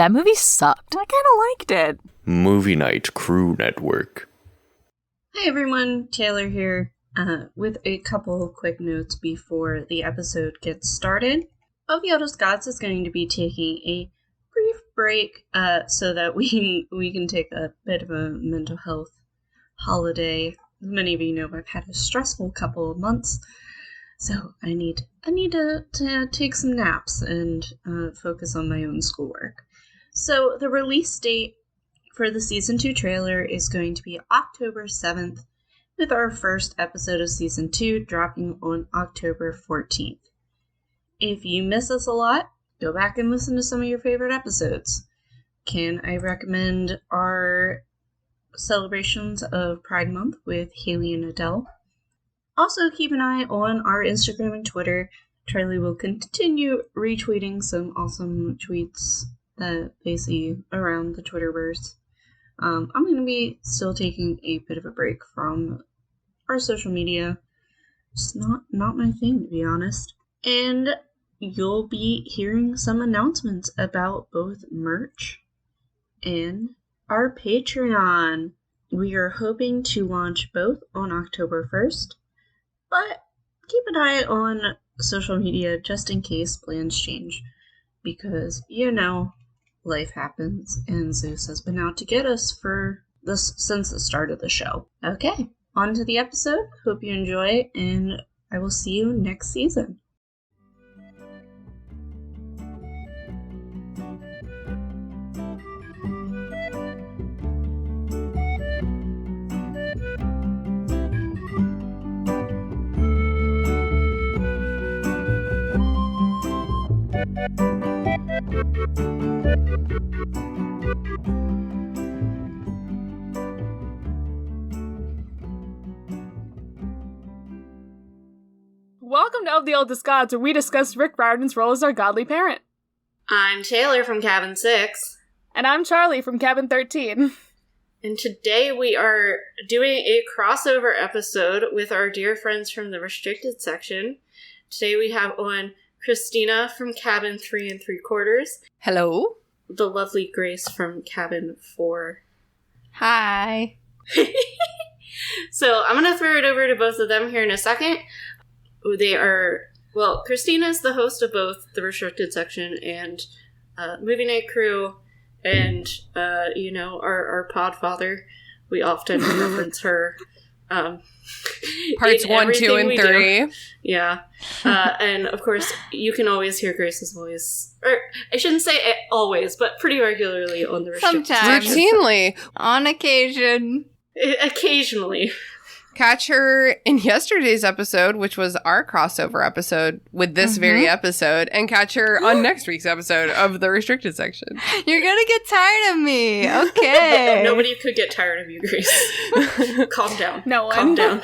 That movie sucked. I kind of liked it. Movie Night Crew Network. Hi everyone, Taylor here, with a couple quick notes before the episode gets started. Of the Eldest Gods is going to be taking a brief break so that we can take a bit of a mental health holiday. As many of you know, I've had a stressful couple of months, so I need to take some naps and focus on my own schoolwork. So the release date for the Season 2 trailer is going to be October 7th, with our first episode of Season 2 dropping on October 14th. If you miss us a lot, go back and listen to some of your favorite episodes. Can I recommend our celebrations of Pride Month with Haley and Adele? Also, keep an eye on our Instagram and Twitter. Charlie will continue retweeting some awesome tweets that they see around the Twitterverse. I'm going to be still taking a bit of a break from our social media. It's not my thing, to be honest. And you'll be hearing some announcements about both merch and our Patreon. We are hoping to launch both on October 1st, but keep an eye on social media just in case plans change, because, life happens, and Zeus has been out to get us since the start of the show. Okay, on to the episode. Hope you enjoy, and I will see you next season. Welcome to Of the Eldest Gods, where we discuss Rick Riordan's role as our godly parent. I'm Taylor from Cabin 6. And I'm Charlie from Cabin 13. And today we are doing a crossover episode with our dear friends from the Restricted section. Today we have on Christina from Cabin 3 3/4. Hello. The lovely Grace from Cabin 4. Hi. So I'm going to throw it over to both of them here in a second. They are, Christina is the host of both the Restricted section and Movie Night Crew, and, our podfather. We often reference her. Parts 1, 2, and 3. Yeah. And, of course, you can always hear Grace's voice. Or, I shouldn't say it always, but pretty regularly on the Restricted Sometimes. section. Routinely. On occasion. Occasionally. Catch her in yesterday's episode, which was our crossover episode with this very episode, and catch her on next week's episode of the Restricted section. You're gonna get tired of me. Okay. Nobody could get tired of you, Grace. Calm down. No one. Calm down.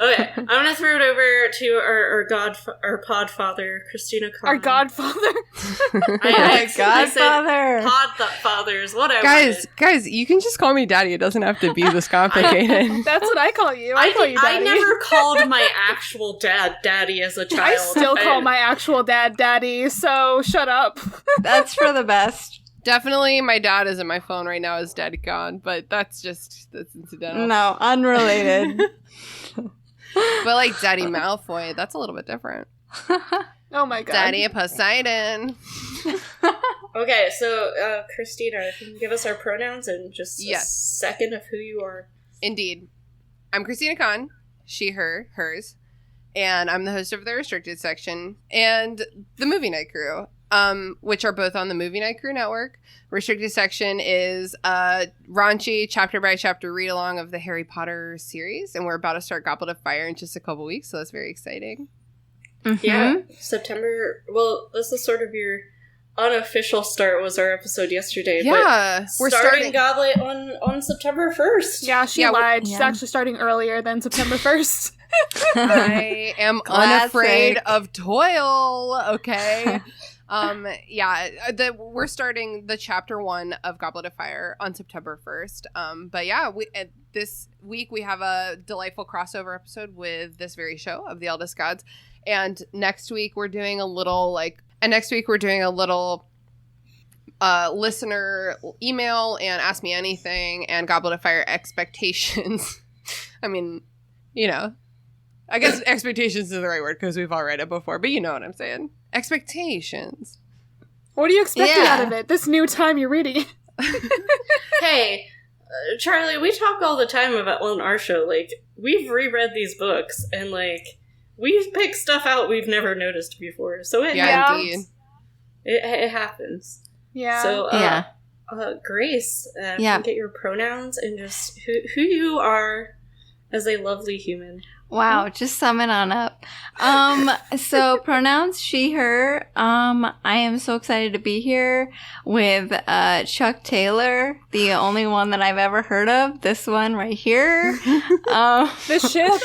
Okay, I'm gonna throw it over to our podfather, Christina Kann. Our godfather. I godfather. Podfathers, whatever. Guys, you can just call me daddy. It doesn't have to be this complicated. That's what I call you. I call you daddy. I never called my actual dad daddy as a child. I still call my actual dad daddy, so shut up. That's for the best. Definitely my dad is in my phone right now as Daddy Khan, but that's incidental. No, unrelated. But like Daddy Malfoy, that's a little bit different. Oh my god. Daddy Poseidon. Okay, so Christina, if you can give us our pronouns and just a second of who you are. Indeed. I'm Christina Kann, she, her, hers, and I'm the host of the Restricted section and the Movie Night Crew, which are both on the Movie Night Crew network. Restricted section is a raunchy chapter-by-chapter read-along of the Harry Potter series, and we're about to start Goblet of Fire in just a couple weeks, so that's very exciting. Mm-hmm. Yeah, September, this is sort of your unofficial start was our episode yesterday. Yeah, but we're starting Goblet on September 1st. Yeah, she lied. She's actually starting earlier than September 1st. I am unafraid of toil, okay? We're starting the chapter 1 of Goblet of Fire on September 1st. But yeah, this week we have a delightful crossover episode with this very show of The Eldest Gods. And next week we're doing a little listener email and Ask Me Anything and Goblet of Fire expectations. I mean, you know, I guess expectations is the right word because we've all read it before, but you know what I'm saying. Expectations. What are you expecting out of it this new time you're reading it? Hey, Charlie, we talk all the time about on our show, like, we've reread these books, and, like, we've picked stuff out we've never noticed before, so it happens. Indeed. It happens. Yeah. So, Grace, can get your pronouns and just who you are as a lovely human. Wow, just sum it on up. So pronouns she, her. I am so excited to be here with Chuck Taylor, the only one that I've ever heard of. This one right here. The ship.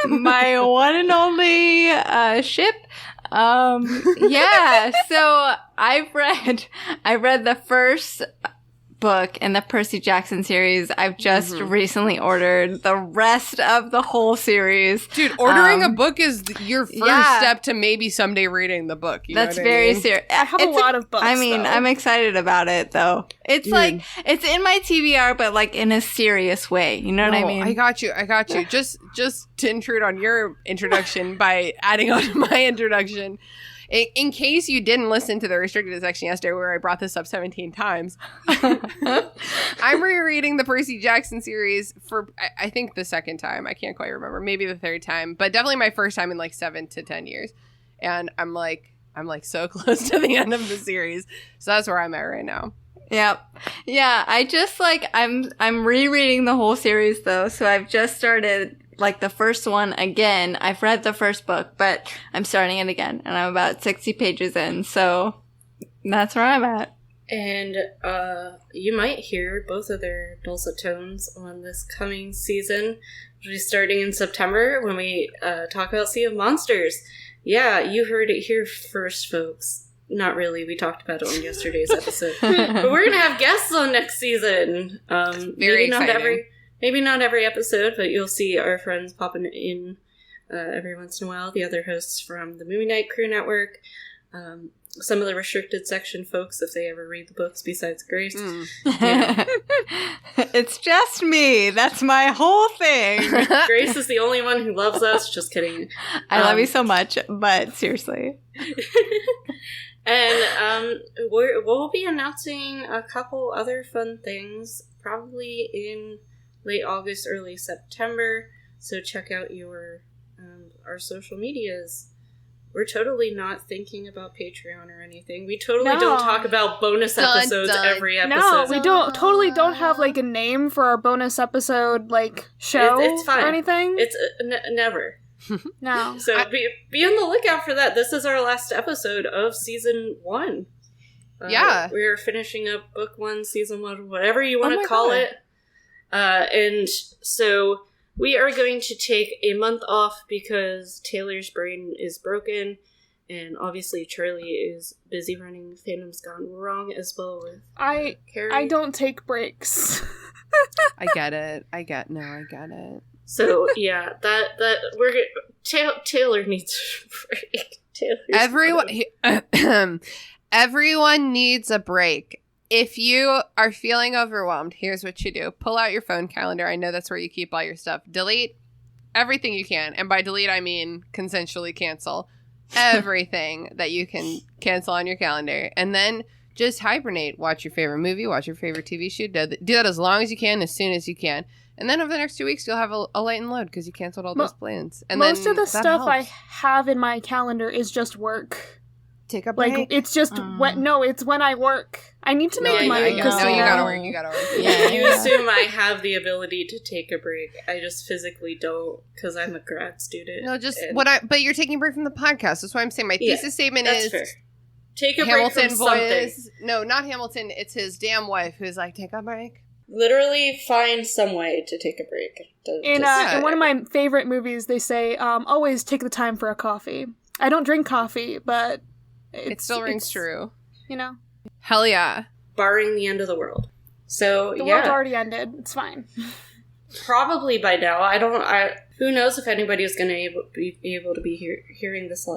My one and only ship. Yeah, so I read the first book in the Percy Jackson series. I've just recently ordered the rest of the whole series. Dude, ordering a book is your first step to maybe someday reading the book. That's very serious. I have a lot of books, I mean, though. I'm excited about it, though. It's like, it's in my TBR, but like in a serious way. You know what I mean? I got you. Just to intrude on your introduction by adding on to my introduction. In case you didn't listen to the restricted section yesterday where I brought this up 17 times, I'm rereading the Percy Jackson series for, I think, the second time. I can't quite remember. Maybe the third time. But definitely my first time in like 7 to 10 years. And I'm like so close to the end of the series. So that's where I'm at right now. Yep. Yeah, I just like, I'm rereading the whole series though. So I've just started like the first one again. I've read the first book, but I'm starting it again, and I'm about 60 pages in, so that's where I'm at. And you might hear both of their dulcet tones on this coming season, which will be starting in September when we talk about Sea of Monsters. Yeah, you heard it here first, folks. Not really. We talked about it on yesterday's episode. But we're going to have guests on next season. Very exciting. Maybe not every episode, but you'll see our friends popping in every once in a while. The other hosts from the Movie Night Crew Network. Some of the restricted section folks, if they ever read the books besides Grace. Yeah. It's just me. That's my whole thing. Grace is the only one who loves us. Just kidding. I love you so much, but seriously. And we'll be announcing a couple other fun things probably in late August, early September, so check out our social medias. We're totally not thinking about Patreon or anything. We totally don't talk about bonus episodes every episode. No, we totally don't have like a name for our bonus episode like show it's fine. Or anything. It's never. No. So be on the lookout for that. This is our last episode of season 1. Yeah. We're finishing up book 1, season 1, whatever you want to call it. And so we are going to take a month off because Taylor's brain is broken, and obviously Charlie is busy running Phantom's Gone Wrong as well with Carrie. I don't take breaks. I get it. I get it. So yeah, Taylor needs a break. Everyone needs a break. If you are feeling overwhelmed, here's what you do. Pull out your phone calendar. I know that's where you keep all your stuff. Delete everything you can. And by delete, I mean consensually cancel everything that you can cancel on your calendar. And then just hibernate. Watch your favorite movie. Watch your favorite TV show. Do that as long as you can, as soon as you can. And then over the next 2 weeks, you'll have a light and load because you canceled all those plans. And most then of the stuff helps. I have in my calendar is just work. Take a break. Like, it's just it's when I work. I need to make money. You gotta work. Yeah, you assume I have the ability to take a break. I just physically don't because I'm a grad student. No, but you're taking a break from the podcast. That's why I'm saying my thesis statement is fair. Take a Hamilton break from something. No, not Hamilton. It's his damn wife who's like, take a break. Literally find some way to take a break. In one of my favorite movies, they say, always take the time for a coffee. I don't drink coffee, but it still rings true. You know? Hell yeah. Barring the end of the world. So, the world already ended. It's fine. Probably by now. Who knows if anybody is going to be able to be hearing this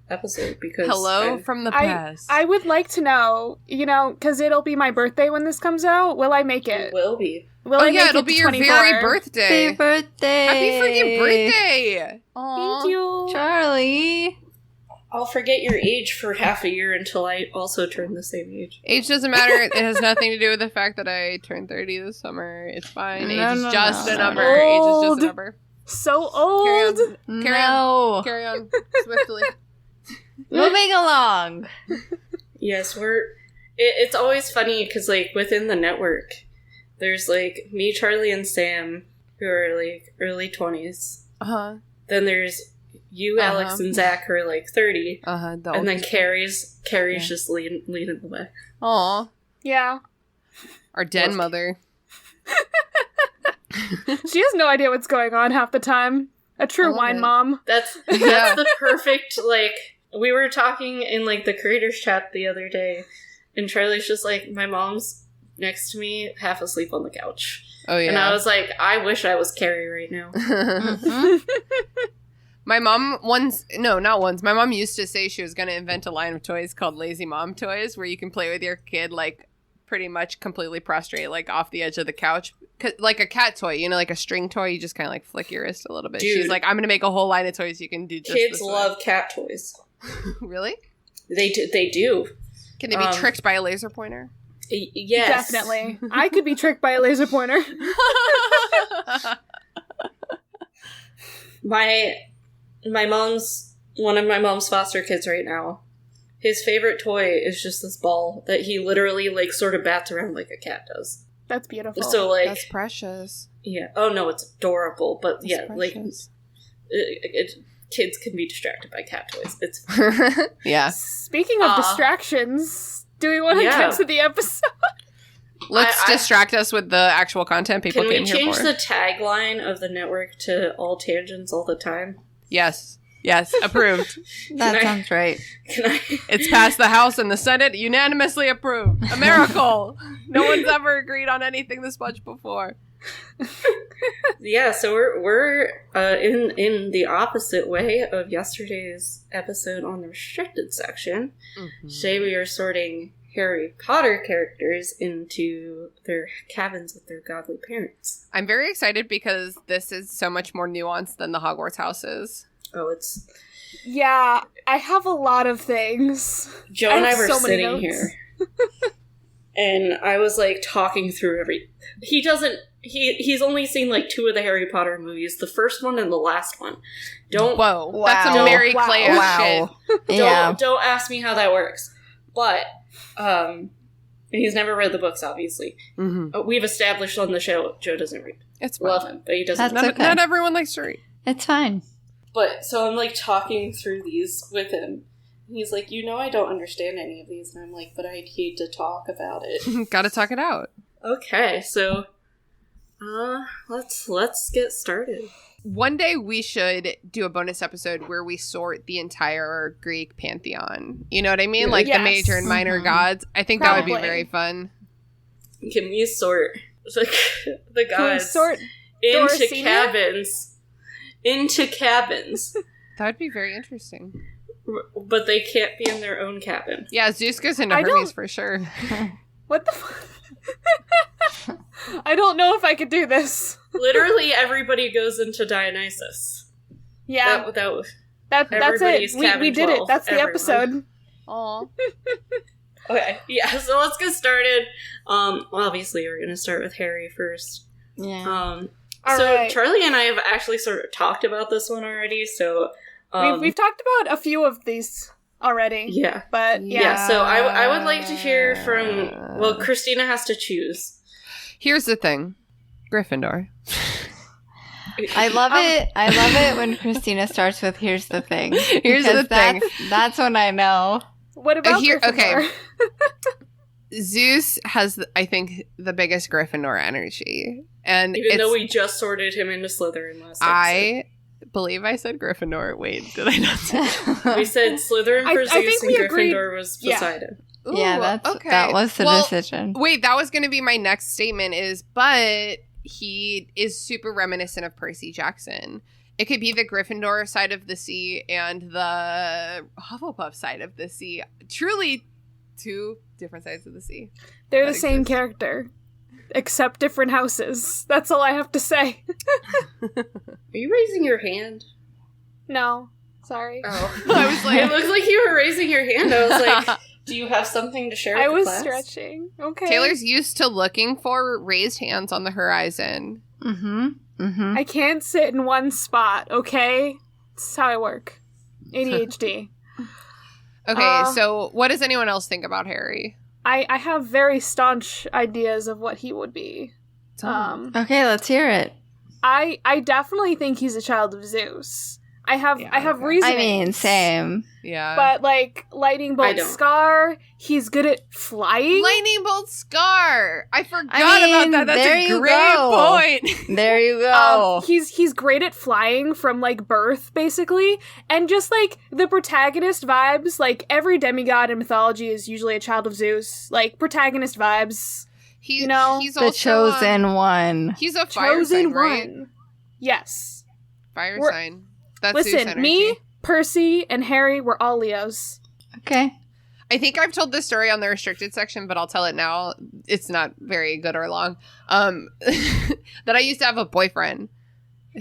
episode, because... Hello from the past. I would like to know, because it'll be my birthday when this comes out. Will I make it? It will be. Will I make it'll it be to your 24? very birthday. Happy birthday! Happy freaking birthday! Thank you. Charlie. I'll forget your age for half a year until I also turn the same age. Age doesn't matter. It has nothing to do with the fact that I turned 30 this summer. It's fine. Age is just a number. Age is just a number. So old. Carry on swiftly. Moving along. Yes, it's always funny because, like, within the network, there's, like, me, Charlie, and Sam, who are, like, early 20s. Uh-huh. Then there's you, Alex, and Zach, who are, like, 30. Uh-huh. And then Carrie's just leading the way. Aw. Yeah. Our den mother. She has no idea what's going on half the time. A true wine mom. That's the perfect, like, we were talking in, like, the creators chat the other day, and Charlie's just like, my mom's next to me, half asleep on the couch. Oh, yeah. And I was like, I wish I was Carrie right now. My mom my mom used to say she was going to invent a line of toys called Lazy Mom Toys, where you can play with your kid, like, pretty much completely prostrate, like, off the edge of the couch. Like a cat toy, like a string toy, you just kind of, like, flick your wrist a little bit. Dude, she's like, I'm going to make a whole line of toys you can do just kids this love cat toys. Really? They do. Can they be tricked by a laser pointer? Yes. Definitely. I could be tricked by a laser pointer. One of my mom's foster kids right now, his favorite toy is just this ball that he literally, like, sort of bats around like a cat does. That's beautiful. So, like, that's precious. Yeah. Oh no, it's adorable. But That's yeah, precious. like, kids can be distracted by cat toys. It's fine. Yeah. Speaking of distractions, do we want to get to the episode? Let's distract us with the actual content people came here for. Can we change the tagline of the network to all tangents all the time? Yes. Yes, approved. That sounds right. It's passed the House and the Senate, unanimously approved. A miracle. No one's ever agreed on anything this much before. Yeah, so we're in the opposite way of yesterday's episode on the restricted section. Mm-hmm. Today we are sorting Harry Potter characters into their cabins with their godly parents. I'm very excited because this is so much more nuanced than the Hogwarts house is. Oh, it's... Yeah, I have a lot of things. Joe and I were sitting here. And I was, like, talking through he's only seen, like, 2 of the Harry Potter movies. The first one and the last one. Whoa. Wow. That's some Mary Claire shit. Don't ask me how that works. But, he's never read the books, obviously. Mm-hmm. We've established on the show, Joe doesn't read. It's fine. Love him, but he doesn't read. read. Not everyone likes to read. It's fine. But, so I'm, like, talking through these with him. And he's like, I don't understand any of these. And I'm like, but I need to talk about it. Gotta talk it out. Okay, so, let's get started. One day we should do a bonus episode where we sort the entire Greek pantheon. You know what I mean? Like the major and minor gods. I think that would be very fun. Can we sort the gods into cabins? Into cabins. That would be very interesting. But they can't be in their own cabin. Yeah, Zeus goes into Hermes for sure. What the fuck? I don't know if I could do this. Literally everybody goes into Dionysus. Yeah. That's it. We did it. That's the episode. Aw. Okay, yeah, so let's get started. Obviously we're gonna start with Harry first. Yeah. Right. Charlie and I have actually sort of talked about this one already, so... We've talked about a few of these already. Yeah. But, yeah. So I would like to hear from... Well, Christina has to choose. Here's the thing. Gryffindor. I love it. I love it when Christina starts with, here's the thing. Here's the thing. That's when I know. What about Gryffindor? Okay. Zeus has, I think, the biggest Gryffindor energy. And even though we just sorted him into Slytherin last episode. I believe I said Gryffindor. Wait, did I not say that? We said Slytherin for Zeus and Gryffindor was Poseidon. Ooh, yeah, that was the decision. Wait, that was going to be my next statement but he is super reminiscent of Percy Jackson. It could be the Gryffindor side of the sea and the Hufflepuff side of the sea. Truly two different sides of the sea. They're the same character, except different houses. That's all I have to say. Are you raising your hand? No. Sorry. Oh. I was like... It looks like you were raising your hand. I was like, do you have something to share with I the was class? stretching. Okay. Taylor's used to looking for raised hands on the horizon. Mm-hmm. Mm-hmm. I can't sit in one spot, okay? That's how I work. ADHD. Okay, so what does anyone else think about Harry? I have very staunch ideas of what he would be. Okay, let's hear it. I definitely think he's a child of Zeus. I have reasoning. I mean, same. Yeah. But like Lightning Bolt Scar, he's good at flying. Lightning Bolt Scar. I forgot about that. That's there a you great go. point. There you go. He's great at flying from like birth, basically, and just like the protagonist vibes. Like every demigod in mythology is usually a child of Zeus. Like protagonist vibes. He's the also chosen one. He's a fire chosen sign, right? one. Yes. Fire sign. That's Zeus Listen, energy. me, Percy, and Harry were all Leos. Okay. I think I've told this story on the restricted section, but I'll tell it now. It's not very good or long. That I used to have a boyfriend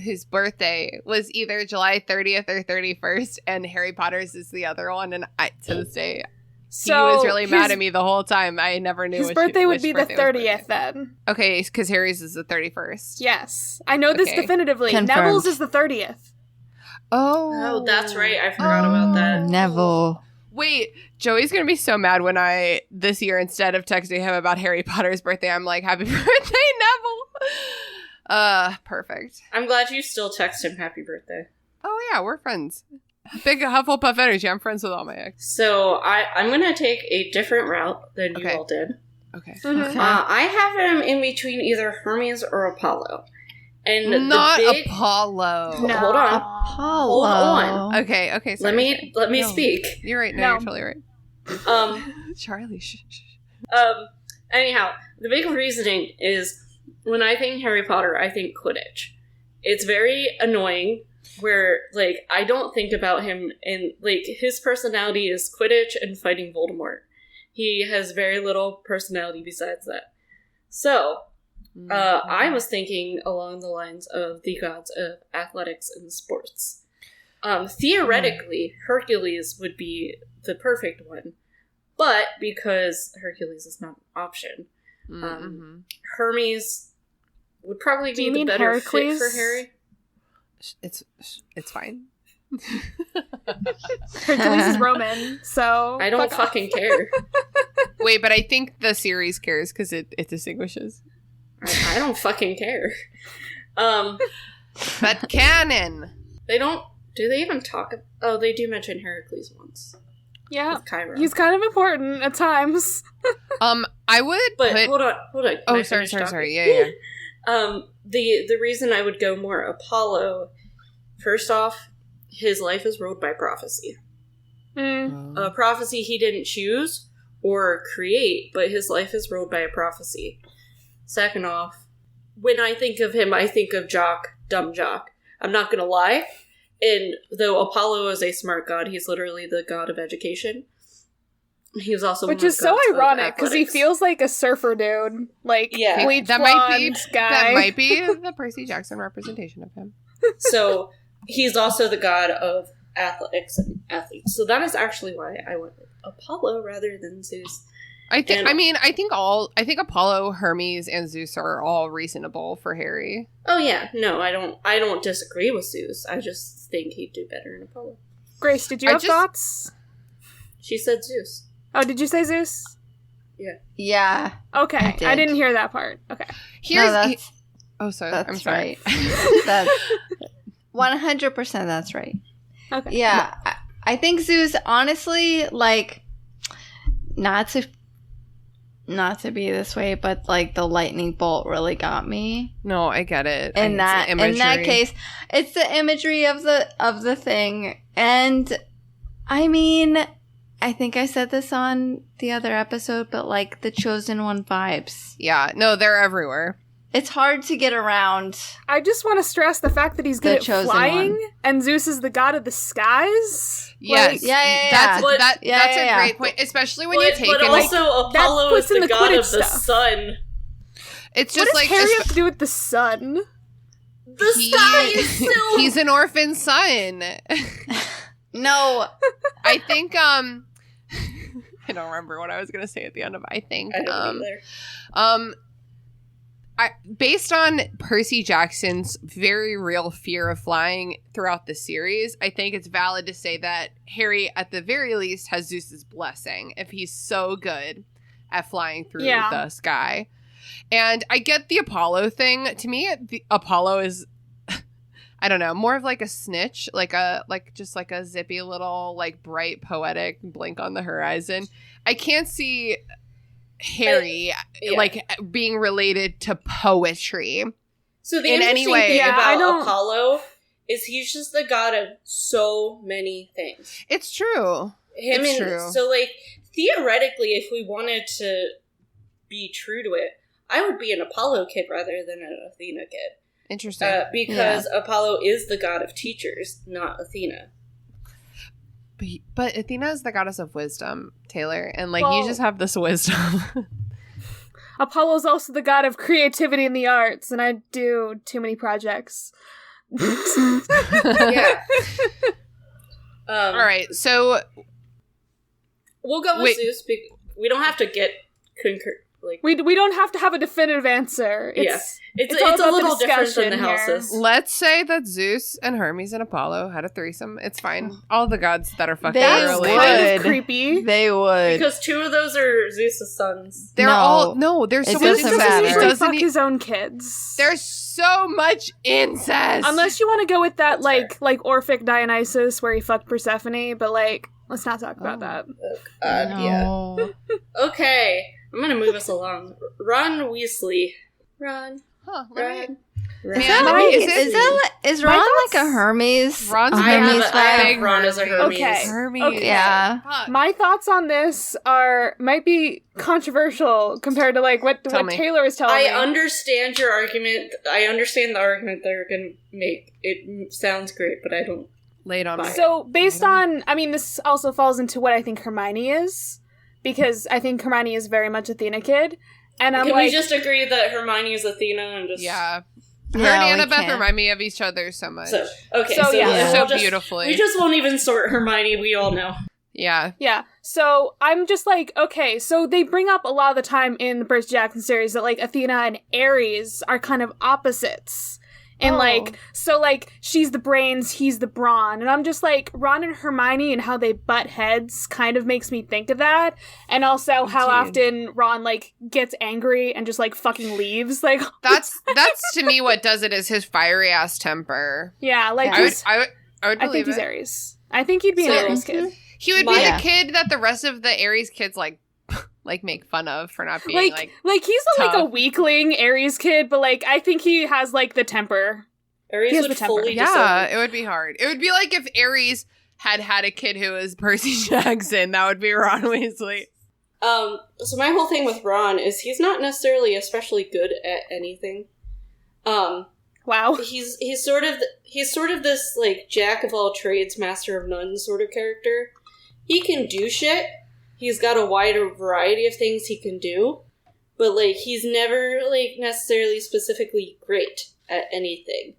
whose birthday was either July 30th or 31st, and Harry Potter's is the other one. And to this day, he was really mad at me the whole time. I never knew his birthday would be the 30th then. then. Okay, because Harry's is the 31st. Yes. I know this definitively. Confirmed. Neville's is the 30th. Oh, that's right. I forgot about that. Neville. Wait, Joey's gonna be so mad when this year, instead of texting him about Harry Potter's birthday, I'm like, happy birthday, Neville. Perfect. I'm glad you still text him happy birthday. Oh yeah, we're friends. Big Hufflepuff energy. I'm friends with all my ex. So I'm gonna take a different route than you all did. Okay. Okay. I have him in between either Hermes or Apollo. And not the big... Apollo. No. Hold on. Apollo. Hold on. Okay. Sorry. Let me speak. You're right. No, No. you're totally right. Charlie. Shh. Anyhow, the big reasoning is when I think Harry Potter, I think Quidditch. It's very annoying where, like, I don't think about him and, like, his personality is Quidditch and fighting Voldemort. He has very little personality besides that. So, I was thinking along the lines of the gods of athletics and sports. Theoretically, Hercules would be the perfect one, but because Hercules is not an option, Hermes would probably be the better fit for Harry. It's fine. Hercules is Roman, so I don't fucking care. Wait, but I think the series cares because it distinguishes. I don't fucking care. But canon. They don't. Do they even talk? Oh, they do mention Heracles once. Yeah, with Chiron. he's kind of important at times. I would. But put... hold on. Oh, sorry. Yeah. The reason I would go more Apollo. First off, his life is ruled by prophecy. A prophecy he didn't choose or create, but his life is ruled by a prophecy. Second off, when I think of him, I think of dumb Jock. I'm not gonna lie. And though Apollo is a smart god, he's literally the god of education. He's also which is so ironic because he feels like a surfer dude, like bleach blonde guy. That might be the Percy Jackson representation of him. So he's also the god of athletics and athletes. So that is actually why I went with Apollo rather than Zeus. I think Apollo, Hermes, and Zeus are all reasonable for Harry. Oh yeah, no, I don't disagree with Zeus. I just think he'd do better in Apollo. Grace, did you have thoughts? She said Zeus. Oh, did you say Zeus? Yeah. Okay, I didn't hear that part. Okay. I'm sorry. Right. That's 100%. That's right. Okay. Yeah, I think Zeus. Honestly, like, not to be this way, but like the lightning bolt really got me. No, I get it. In that case, it's the imagery of the thing, and I mean, I think I said this on the other episode, but like the chosen one vibes. Yeah, no, they're everywhere. It's hard to get around. I just want to stress the fact that he's The good at chosen flying, one. and Zeus is the god of the skies. Yes. Yeah. That's Yeah. a great point, especially when you take But it. also, that Apollo puts is in the the god Quidditch of the stuff. sun. It's What just does like Harry have to do with the sun? The sky is still... he's an orphan son. No. I think I don't remember what I was gonna say at the end of I think. I don't either. Based on Percy Jackson's very real fear of flying throughout the series, I think it's valid to say that Harry, at the very least, has Zeus's blessing if he's so good at flying through the sky. And I get the Apollo thing. To me, Apollo is, I don't know, more of like a snitch, just like a zippy little, like bright, poetic blink on the horizon. I can't see Harry like being related to poetry. So the in interesting any way. thing I about don't- Apollo is he's just the god of so many things. It's true. It's true. So, like, theoretically, if we wanted to be true to it, I would be an Apollo kid rather than an Athena kid. Interesting. Because Apollo is the god of teachers, not Athena. But Athena is the goddess of wisdom, Taylor, and like Well- you just have this wisdom. Apollo's also the god of creativity in the arts, and I do too many projects. Yeah. All right, so We'll go with Wait. Zeus. We don't have to get like. We don't have to have a definitive answer. It's It's all a about the little different than the discussion here. houses. let's say that Zeus and Hermes and Apollo had a threesome. It's fine. All the gods that are fucking They are That's related. kind of would. creepy. They would. Because two of those are Zeus's sons. They're No. all no. There's so It much doesn't Zeus incest. matter. doesn't It usually doesn't fuck e- his own kids. There's so much incest. Unless you want to go with that, That's like Orphic Dionysus, where he fucked Persephone, but like, let's not talk about that. No. Okay, I'm gonna move us along. Ron Weasley. Ron. Huh, let me- Ron. Man, Is Ron like a Hermes? Ron's a I Hermes have, I have vibe? Ron as a Hermes. Okay. Hermes. Okay. Yeah. Fuck. My thoughts on this might be controversial compared to like what Tell me. Taylor was telling I me. understand your argument. I understand the argument they're gonna make. It sounds great, but I don't. Laid on. Bye. So based on, I mean, this also falls into what I think Hermione is, because I think Hermione is very much Athena kid, and I'm Can like, we just agree that Hermione is Athena and just Yeah. Her Yeah, and we Annabeth can. remind me of each other so much. So okay, So, yeah. we'll So just- beautifully. We just won't even sort Hermione. We all know. Yeah. yeah. So I'm just like, okay, so they bring up a lot of the time in the Percy Jackson series that like Athena and Ares are kind of opposites. And Oh. like, so like, she's the brains, he's the brawn. And I'm just like, Ron and Hermione and how they butt heads kind of makes me think of that. And also how often Ron like gets angry and just like fucking leaves. Like, That's to me what does it is his fiery ass temper. yeah, like, I would he's- I would I believe think he's it. Aries. I think he'd be an So- Aries kid. He would be Yeah. the kid that the rest of the Aries kids like make fun of for not being Like like he's like a tough. weakling Aries kid, but like I think he has like the temper. Ares He has would the temper. fully yeah, disown. it would be hard. It would be like if Aries had a kid who was Percy Jackson. That would be Ron Weasley. So my whole thing with Ron is he's not necessarily especially good at anything. Wow. He's sort of this like jack of all trades, master of none sort of character. He can do shit. He's got a wider variety of things he can do, but like he's never like necessarily specifically great at anything.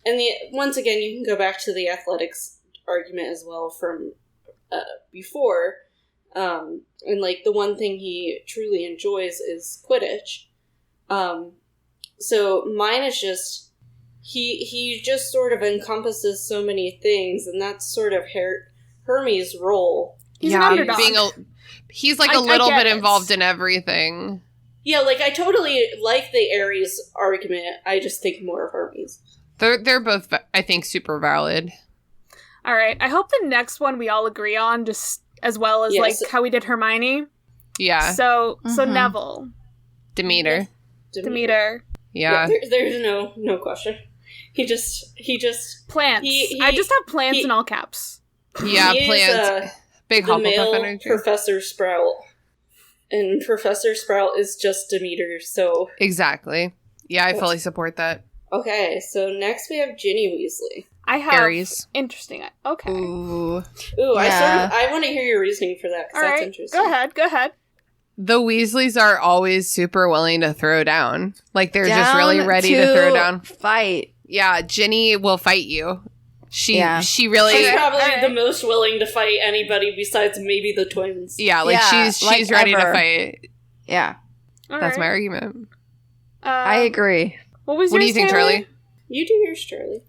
And once again, you can go back to the athletics argument as well from before. And like the one thing he truly enjoys is Quidditch. So mine is just he just sort of encompasses so many things, and that's sort of Hermes' role. He's an underdog. He's like I a little get bit it. involved in everything. Yeah, like I totally like the Ares argument. I just think more of Hermes. They're both, I think, super valid. All right. I hope the next one we all agree on, just as well as Yes. like how we did Hermione. Yeah, So Mhm. Neville, Demeter. Demeter, Yeah, there's no question. He just plants. He- I just have plants he- in all caps. yeah. he is, Plants. Big the Hufflepuff male energy. Professor Sprout, and Professor Sprout is just Demeter. So Exactly. Yeah, I fully support that. Okay, so next we have Ginny Weasley. I have Aries. interesting. Okay. Ooh. Ooh, Yeah. I want to hear your reasoning for that, because All that's right. interesting. Go ahead. The Weasleys are always super willing to throw down. Like, they're just really ready to throw down. Fight. Yeah, Ginny will fight you. She really... She's probably Okay. the most willing to fight anybody besides maybe the twins. Yeah, like, Yeah, she's like ready ever. to fight. Yeah. All That's right. my argument. I agree. What was What do yours, you think, Taylor? Charlie? You do yours, Charlie.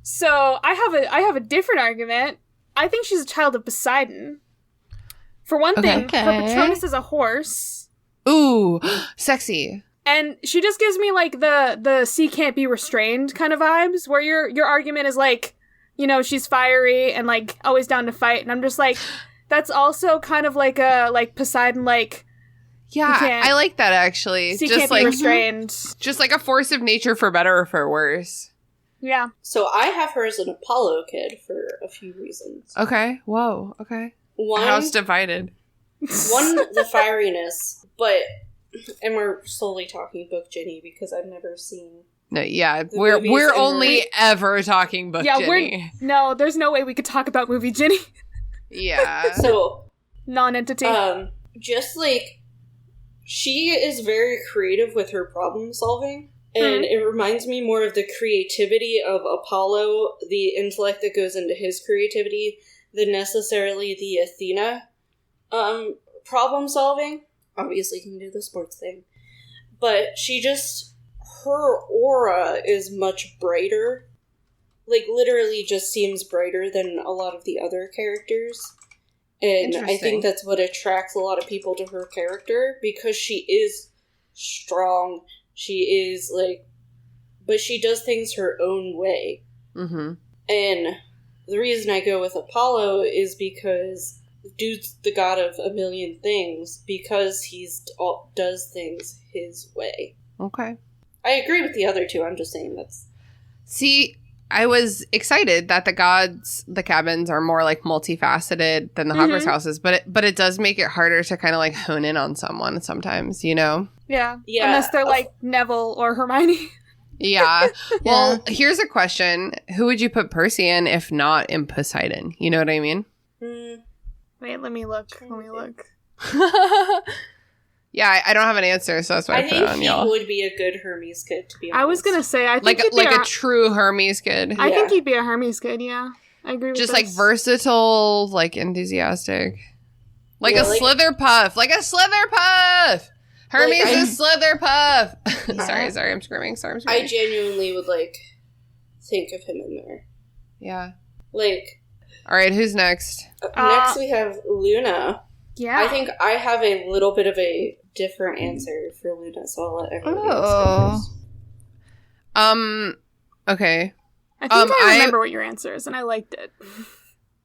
So I have a different argument. I think she's a child of Poseidon. For one thing, Okay. her Patronus is a horse. Ooh, sexy. And she just gives me like the sea can't be restrained kind of vibes, where your argument is like, you know, she's fiery and like always down to fight, and I'm just like, that's also kind of like a like Poseidon like Yeah, can't- I like that, actually. sea Just can't like, be restrained. just like a force of nature, for better or for worse. Yeah. So I have her as an Apollo kid for a few reasons. Okay. Whoa. Okay. One, House divided. the fieriness, but, and we're solely talking book Ginny because I've never seen. No, yeah, The we're movies and only her- ever talking book Yeah, Ginny. no, there's no way we could talk about movie Ginny. Yeah. So, Non-entity. just like, she is very creative with her problem solving. And it reminds me more of the creativity of Apollo, the intellect that goes into his creativity, than necessarily the Athena problem solving. Obviously, can do the sports thing. But her aura is much brighter. Like, literally just seems brighter than a lot of the other characters. And I Interesting. think that's what attracts a lot of people to her character, because she is strong. She is, like, but she does things her own way. Mm-hmm. And the reason I go with Apollo is because dude's the god of a million things, because does things his way. Okay. I agree with the other two, I'm just saying that's... See, I was excited that the cabins are more like multifaceted than the Hogwarts houses, but it does make it harder to kind of like hone in on someone sometimes, you know? Yeah. Yeah. Unless they're like Neville or Hermione. Yeah. Well, here's a question. Who would you put Percy in if not in Poseidon? You know what I mean? Wait, let me look. Yeah, I don't have an answer, so that's why I put think it on he y'all. would be a good Hermes kid, to be honest. I was gonna say, I think Like he'd be a true Hermes kid. I think Yeah. he'd be a Hermes kid, yeah. I agree with Just this. like versatile, like enthusiastic. Like Yeah, a like- Slitherpuff. Like a Slitherpuff! Hermes Like, is Slitherpuff! sorry, I'm screaming. I genuinely would, like, think of him in there. Yeah. Like, Alright, who's next? next we have Luna. Yeah. I think I have a little bit of a different answer for Luna, so I'll let everybody else go first. Okay. I think I I- remember what your answer is, and I liked it.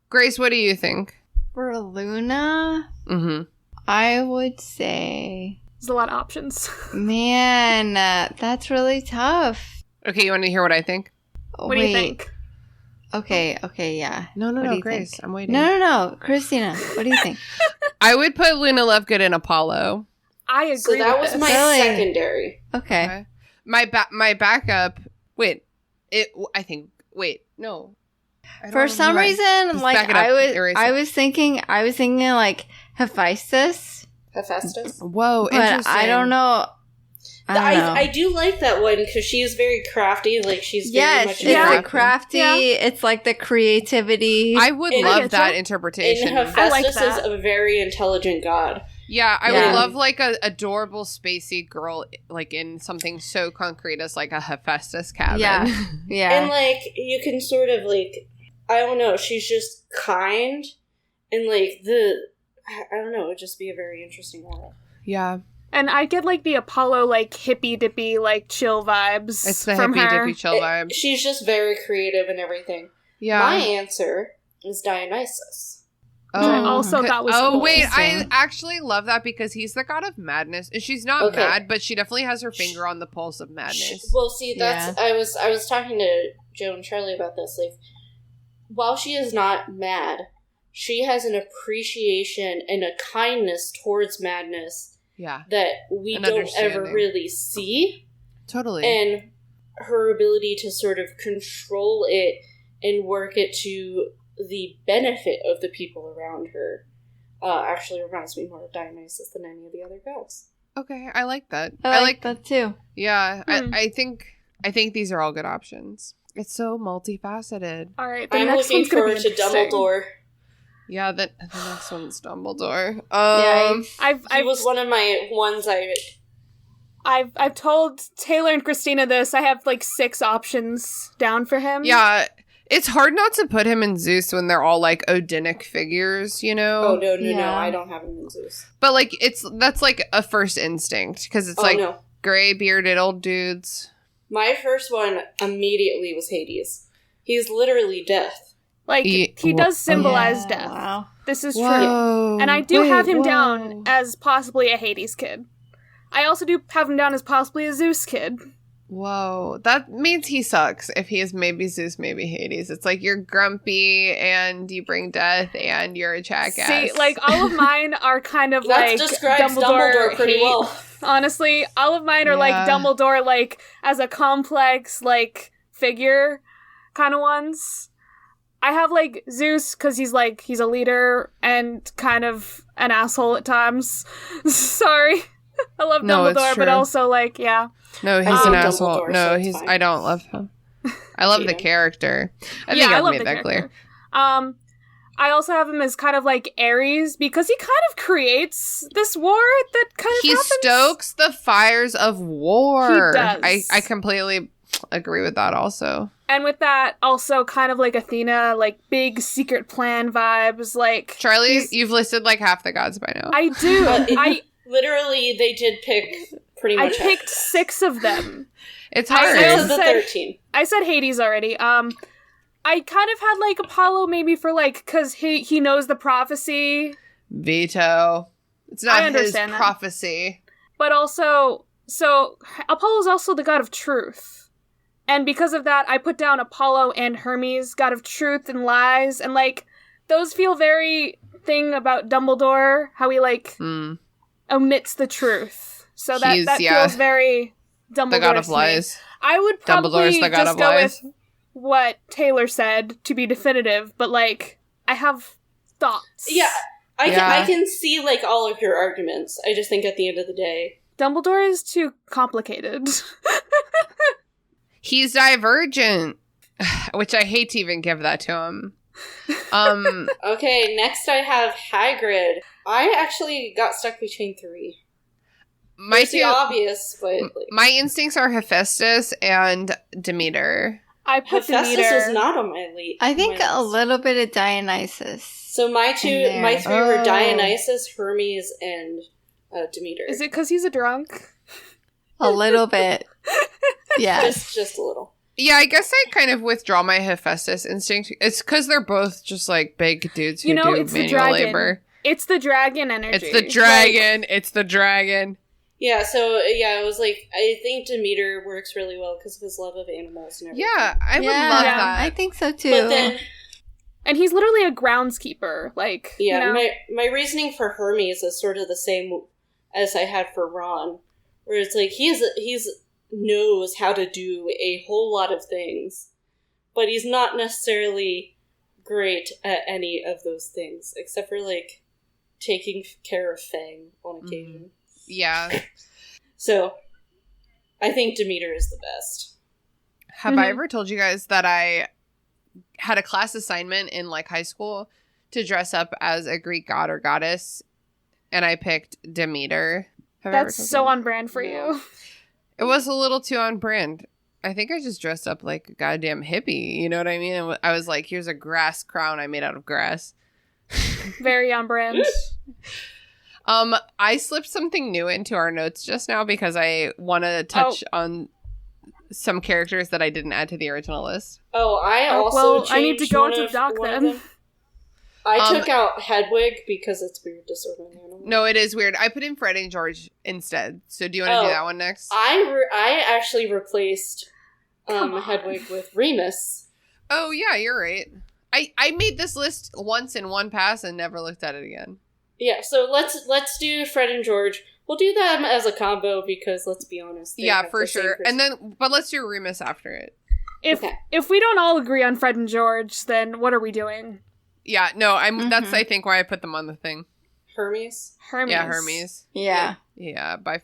Grace, what do you think? For Luna, Mm-hmm. I would say, There's a lot of options. man, that's really tough. Okay, you want to hear what I think? Oh, What do you wait. think? Okay, yeah. No, What do you Grace. think? I'm waiting. No, Christina, what do you think? I would put Luna Lovegood in Apollo. I agree So that with was this. my Really? secondary. Okay. My backup. Wait. No. I don't For some remember. reason, Just like back it up. Erase I it. was thinking like Hephaestus, Hephaestus. Whoa, but interesting. I don't know. I don't know. I do like that one because she is very crafty. Like, she's very Yes, much it's Yeah. like crafty. Yeah. It's like the creativity. I would And- love Yeah, that so- interpretation. And Hephaestus I like is that. a very intelligent god. Yeah, I Yeah. would love like a adorable spacey girl like in something so concrete as like a Hephaestus cabin. Yeah. yeah. And, like, you can sort of, like, I don't know, she's just kind. And, like, I don't know, it would just be a very interesting world. Yeah. And I get like the Apollo like hippy dippy like chill vibes It's the from hippie her. dippy chill vibe. She's just very creative and everything. Yeah. My answer is Dionysus. Which I also okay. thought was Oh cool. wait, I Same. actually love that because he's the god of madness. And she's not Okay. mad, but she definitely has her finger on the pulse of madness. Well, see, that's I was talking to Joe and Charlie about this. Like, while she is not mad, she has an appreciation and a kindness towards madness Yeah. that we An don't ever understanding. really see. Totally. And her ability to sort of control it and work it to the benefit of the people around her actually reminds me more of Dionysus than any of the other gods. Okay, I like that. I like that too. Yeah, I think these are all good options. It's so multifaceted. All right, the I'm next looking one's gonna forward be to interesting. Dumbledore. Yeah, the next one's Dumbledore. Yeah, He was one of my ones I've told Taylor and Christina this. I have like 6 options down for him. yeah, it's hard not to put him in Zeus when they're all like Odinic figures, you know? Oh, no, Yeah. I don't have him in Zeus. But like that's like a first instinct because it's like no. gray bearded old dudes. My first one immediately was Hades. He's literally death. Like, He- he does symbolize Yeah, death. Wow. This is true. Whoa. And I do Wait, have him whoa. down as possibly a Hades kid. I also do have him down as possibly a Zeus kid. Whoa, that means he sucks. If he is maybe Zeus, maybe Hades. It's like you're grumpy and you bring death and you're a jackass. See, like, all of mine are kind of That like describes Dumbledore pretty hate. well. Honestly, all of mine are like Yeah. Dumbledore, like, as a complex, like, figure kind of ones. I have, like, Zeus, because he's a leader and kind of an asshole at times. Sorry. I love No, it's Dumbledore, but true. also, like, yeah. No, he's I an love asshole. Dumbledore, No, so it's he's. fine. I don't love him. I love the Cheating. character. I Yeah, think I I've love made the that character. clear. I also have him as kind of like Ares because he kind of creates this war that kind of He happens. stokes the fires of war. He does. I completely agree with that. Also, And with that, also kind of like Athena, like big secret plan vibes. Like Charlie, he's- you've listed like half the gods by now. I do. But I literally, they did pick pretty much picked 6 of them. It's I hard. Six also of the said- 13. I said Hades already. I kind of had like Apollo maybe for like because he knows the prophecy, Veto. It's I not his understand that. prophecy. but also so Apollo's also the god of truth. And because of that, I put down Apollo and Hermes, god of truth and lies, and like those feel very thing about Dumbledore, how he like Hmm. omits the truth. So that He's, that yeah, feels very Dumbledore. The god of lies. I would probably Dumbledore's the god just of go lies. with what Taylor said to be definitive, but like I have thoughts. Yeah, I Yeah. can see, like, all of your arguments. I just think at the end of the day... Dumbledore is too complicated. He's divergent, which I hate to even give that to him. Okay, next I have Hagrid. I actually got stuck between 3. my It's the two, obvious, but... Like, my instincts are Hephaestus and Demeter. I put Hephaestus Demeter. is not on my list. I think a little bit of Dionysus. So my in 3 there. were Oh. Dionysus, Hermes, and Demeter. Is it because he's a drunk? A little bit. Yes. Just a little. Yeah, I guess I kind of withdraw my Hephaestus instinct. It's because they're both just like big dudes who You know, do it's the manual dragon. labor. It's the dragon energy. It's the dragon. It's the dragon. Yeah, so, yeah, it was like, I think Demeter works really well because of his love of animals and everything. Yeah, I would Yeah, love Yeah. that. I think so too. But then, And he's literally a groundskeeper. Like, yeah, you know? my reasoning for Hermes is sort of the same as I had for Ron, where it's like, he's knows how to do a whole lot of things, but he's not necessarily great at any of those things, except for, like, taking care of Fang on occasion. Yeah. So, I think Demeter is the best. Have I Mhm. ever told you guys that I had a class assignment in like high school to dress up as a Greek god or goddess, and I picked Demeter? Have I ever That's told so you? on brand for No. you. It was a little too on brand. I think I just dressed up like a goddamn hippie. You know what I mean? And I was like, "Here's a grass crown I made out of grass." Very on brand. I slipped something new into our notes just now because I want to touch on some characters that I didn't add to the original list. Oh, I Oh, also well, I need to changed go one into of- the doc one of then. them. I took out Hedwig because it's weird to serve an animal. No, it is weird. I put in Fred and George instead. So do you want to do Oh. that one next? I actually replaced Come on. Hedwig with Remus. Oh yeah, you're right. I made this list once in one pass and never looked at it again. Yeah, so let's do Fred and George. We'll do them as a combo because, let's be honest. Yeah, for sure. And then, but let's do Remus after it. If we don't all agree on Fred and George, then what are we doing? Yeah, no, that's, I think, why I put them on the thing. Hermes? Yeah, Hermes. Yeah. Yeah, by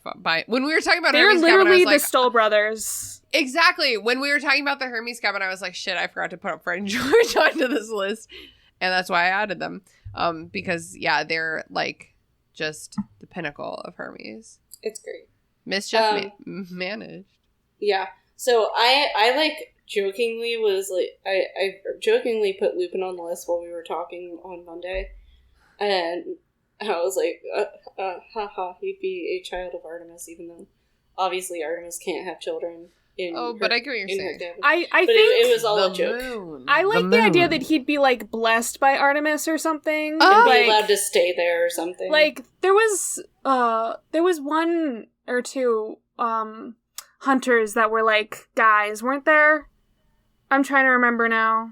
when we were talking about They're Hermes literally cabin, the Stoll brothers. Exactly. When we were talking about the Hermes cabin, I was like, shit, I forgot to put up Fred and George onto this list. And that's why I added them. Because, yeah, they're, like, just the pinnacle of Hermes. It's great. Mischief managed. Yeah. So I like, jokingly was, like, I jokingly put Lupin on the list while we were talking on Monday. And I was like, haha, he'd be a child of Artemis, even though obviously Artemis can't have children. But I get what you're saying. I think it was all a joke. Moon. I like the idea that he'd be, like, blessed by Artemis or something. And like, be allowed to stay there or something. Like, there was one or two hunters that were, like, guys, weren't there? I'm trying to remember now.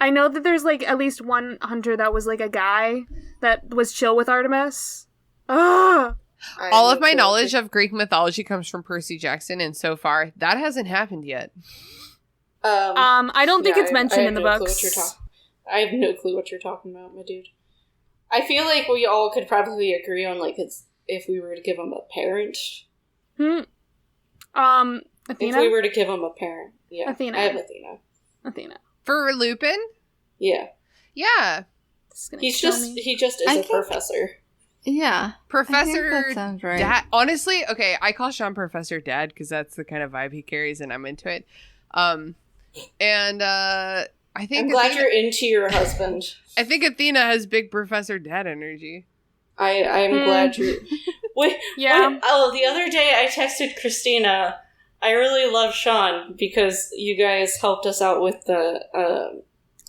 I know that there's, like, at least one hunter that was, like, a guy that was chill with Artemis. Ugh! All of my knowledge of Greek mythology comes from Percy Jackson, and so far, that hasn't happened yet. I don't think it's mentioned in the books. I have no clue what you're talking about, my dude. I feel like we all could probably agree on, like, it's if we were to give him a parent. Athena? If we were to give him a parent. Yeah. Athena. I have Athena. For Lupin? Yeah. Yeah. He just is a professor. Yeah. Professor that sounds right. Dad. Honestly, okay, I call Sean Professor Dad because that's the kind of vibe he carries and I'm into it. I think I'm glad you're into your husband. I think Athena has big Professor Dad energy. I'm glad you're... Wait, yeah. The other day I texted Christina, I really love Sean because you guys helped us out with the...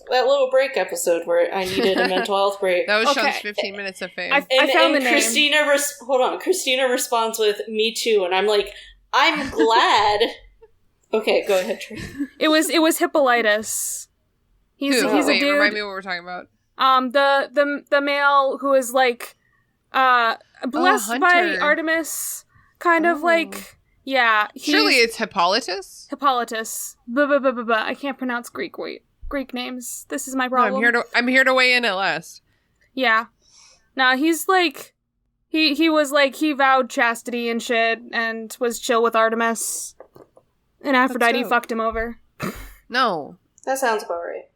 that little break episode where I needed a mental health break. That was Sean's 15 minutes of fame. I found the name. Christina responds with, me too, and I'm like, I'm glad. Okay, go ahead, Trey. It was Hippolytus. He's a dude. Remind me what we're talking about. The male who is like blessed by Artemis, kind of like, yeah. Surely it's Hippolytus? Hippolytus. I can't pronounce Greek names. This is my problem. No, I'm here to weigh in at last. Yeah. Nah, he's like he was like he vowed chastity and shit and was chill with Artemis. And Aphrodite fucked him over. No. That sounds about right.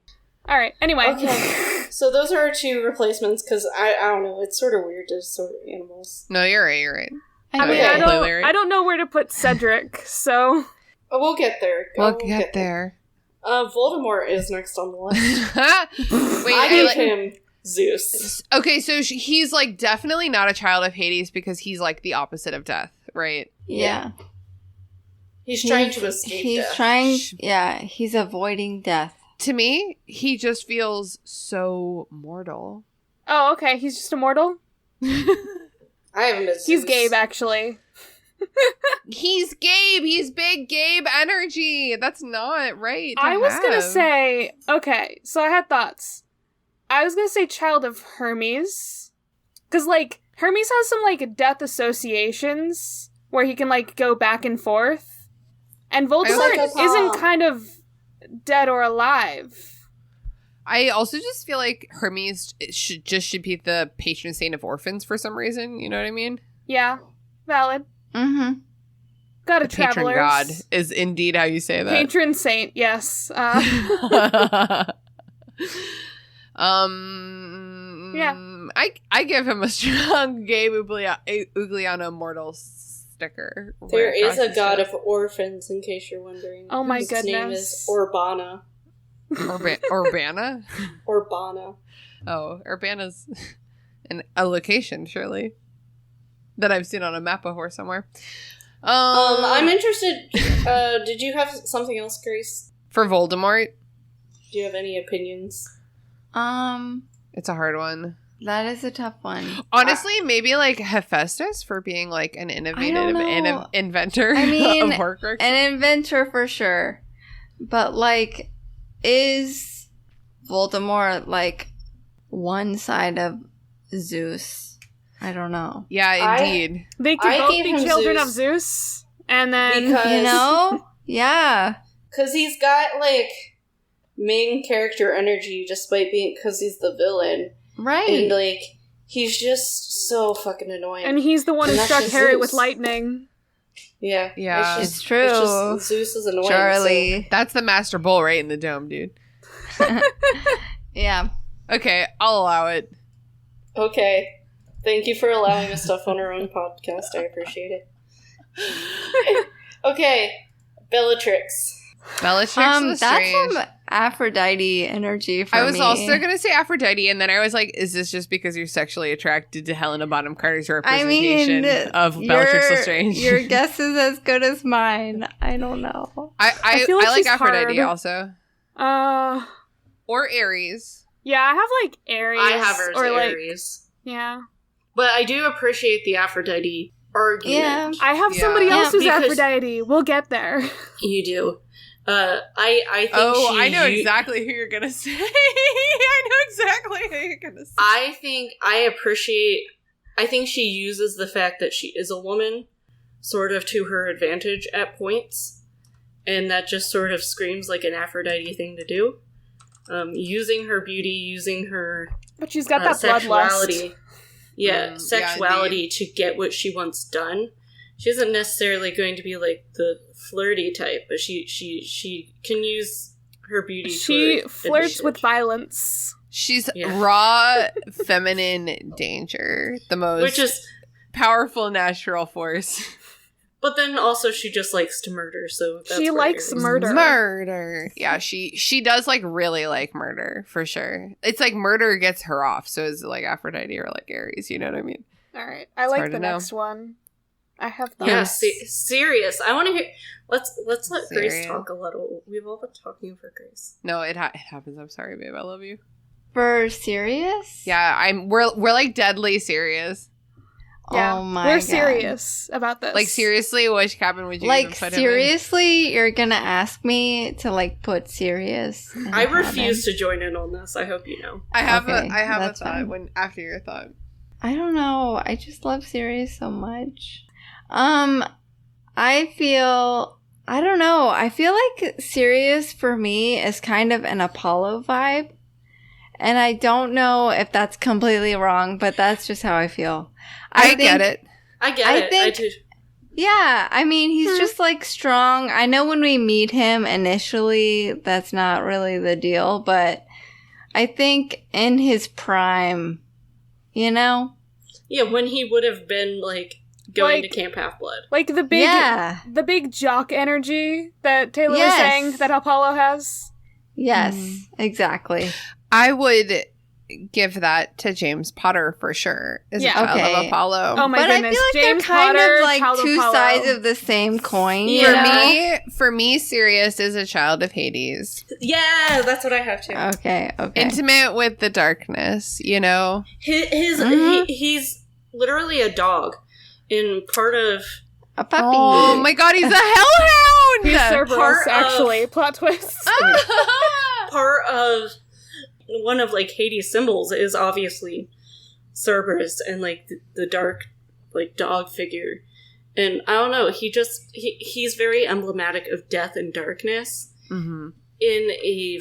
Alright, anyway. Okay. So those are our two replacements, because I don't know, it's sort of weird to sort of animals. No, you're right. I mean, I don't know where to put Cedric, so... Oh, we'll get there. We'll get there. Voldemort is next on the list. Wait, I gave him Zeus. Okay, so he's, like, definitely not a child of Hades because he's, like, the opposite of death, right? Yeah. He's trying to escape death. He's avoiding death. To me, he just feels so mortal. Oh, okay, he's just immortal? I haven't been Zeus. He's Gabe, actually. He's Gabe! He's big Gabe energy! That's not right. I was gonna say... Okay, so I had thoughts. I was gonna say child of Hermes. Because, like, Hermes has some, like, death associations where he can, like, go back and forth. And Voldemort isn't kind of dead or alive. I also just feel like Hermes should be the patron saint of orphans for some reason. You know what I mean? Yeah, valid. Mm-hmm. Got a patron god is indeed how you say that. Patron saint, yes. Yeah. I give him a strong Gabe Ugliano mortal sticker. There is a god of orphans, in case you're wondering. Oh my goodness. His name is Urbana. Urbana? Urbana. Oh, Urbana's a location, surely. That I've seen on a map before somewhere. I'm interested. Did you have something else, Grace? For Voldemort? Do you have any opinions? It's a hard one. That is a tough one. Honestly, maybe like Hephaestus for being like an innovative inventor I mean, of Horcrux. An inventor for sure. But like, is Voldemort like one side of Zeus? I don't know. Yeah, indeed. They could I both gave be him children of Zeus Zeus, and then because You know? Yeah. because he's got like main character energy, despite being because he's the villain, Right. and like he's just so fucking annoying. and he's the one who And that's struck just Harry Zeus. with lightning. Yeah, Yeah. It's true. It's just, Zeus is annoying. Charlie. That's the Master Bull right in the dome, dude. Yeah. Okay, I'll allow it. So. Okay, thank you for allowing us stuff on our own podcast. I appreciate it. Okay, Bellatrix. Bellatrix was That's strange. some Aphrodite energy for me. I was also going to say Aphrodite, and then I was like, is this just because you're sexually attracted to Helena Bonham Carter's representation of Bellatrix Lestrange? Your guess is as good as mine. I don't know. I feel like like she's Aphrodite hard. also. Uh, Or Ares. yeah, I have like Aries. I have her as or like, Aries. yeah. But I do appreciate the Aphrodite argument. Yeah. I have Yeah. somebody else who's because- Aphrodite. We'll get there. You do. I think Oh, she I know exactly who you're going to say. I know exactly who you're going to say. I think she uses the fact that she is a woman sort of to her advantage at points. And that just sort of screams like an Aphrodite thing to do. Using her beauty, using her But she's got that sexuality. bloodlust. Yeah, sexuality indeed. to get what she wants done. She isn't necessarily going to be like the flirty type, but she can use her beauty. She to her flirts with advantage. violence. She's Yeah. raw feminine danger. The most Which is, powerful natural force. but then also she just likes to murder. So that's She where likes Ares- murder. Murder. Yeah, she does like really like murder for sure. It's like murder gets her off. So is it like Aphrodite or like Ares? You know what I mean? All right, I It's like hard the to know. next one. I have thoughts. Yeah, serious. I want to hear. Let's let Grace Serious. talk a little. We've all been talking for Grace. No, it happens. I'm sorry, babe. I love you. For serious? Yeah, we're like deadly serious. Yeah, Oh my we're God. serious about this. Like seriously, which cabin would you even Like, put seriously, you're gonna ask me to, like, put serious? in I heaven? refuse to join in on this. I hope you know. him in? I have Okay, a that's thought fine. when after your thought. I don't know. I just love Sirius so much. I don't know. I feel like Sirius for me is kind of an Apollo vibe. And I don't know if that's completely wrong, but that's just how I feel. I get it. I get I it. I think- do. Yeah, I mean, he's just like strong. I know when we meet him initially, that's not really the deal, but I think in his prime, you know? Yeah, when he would have been like going Like- to Camp Half Blood. like the big, Yeah. the big jock energy that Taylor was Yes. saying that Apollo has. Yes, exactly. I would give that to James Potter for sure. As Yeah. a child Okay. of Apollo. Oh my But goodness, I feel like James they're kind Potter, of like child of two Apollo. sides of the same coin. you Yeah. know? For me, Sirius is a child of Hades. Yeah, that's what I have too. Okay. Intimate with the darkness, you know? He's literally a dog in part of A puppy. Oh my god, he's a hellhound! He's Cerberus, Part of- actually. Plot twist. part of one of like Hades' symbols is obviously Cerberus and like the dark like dog figure. And I don't know, he's very emblematic of death and darkness Mm-hmm. in a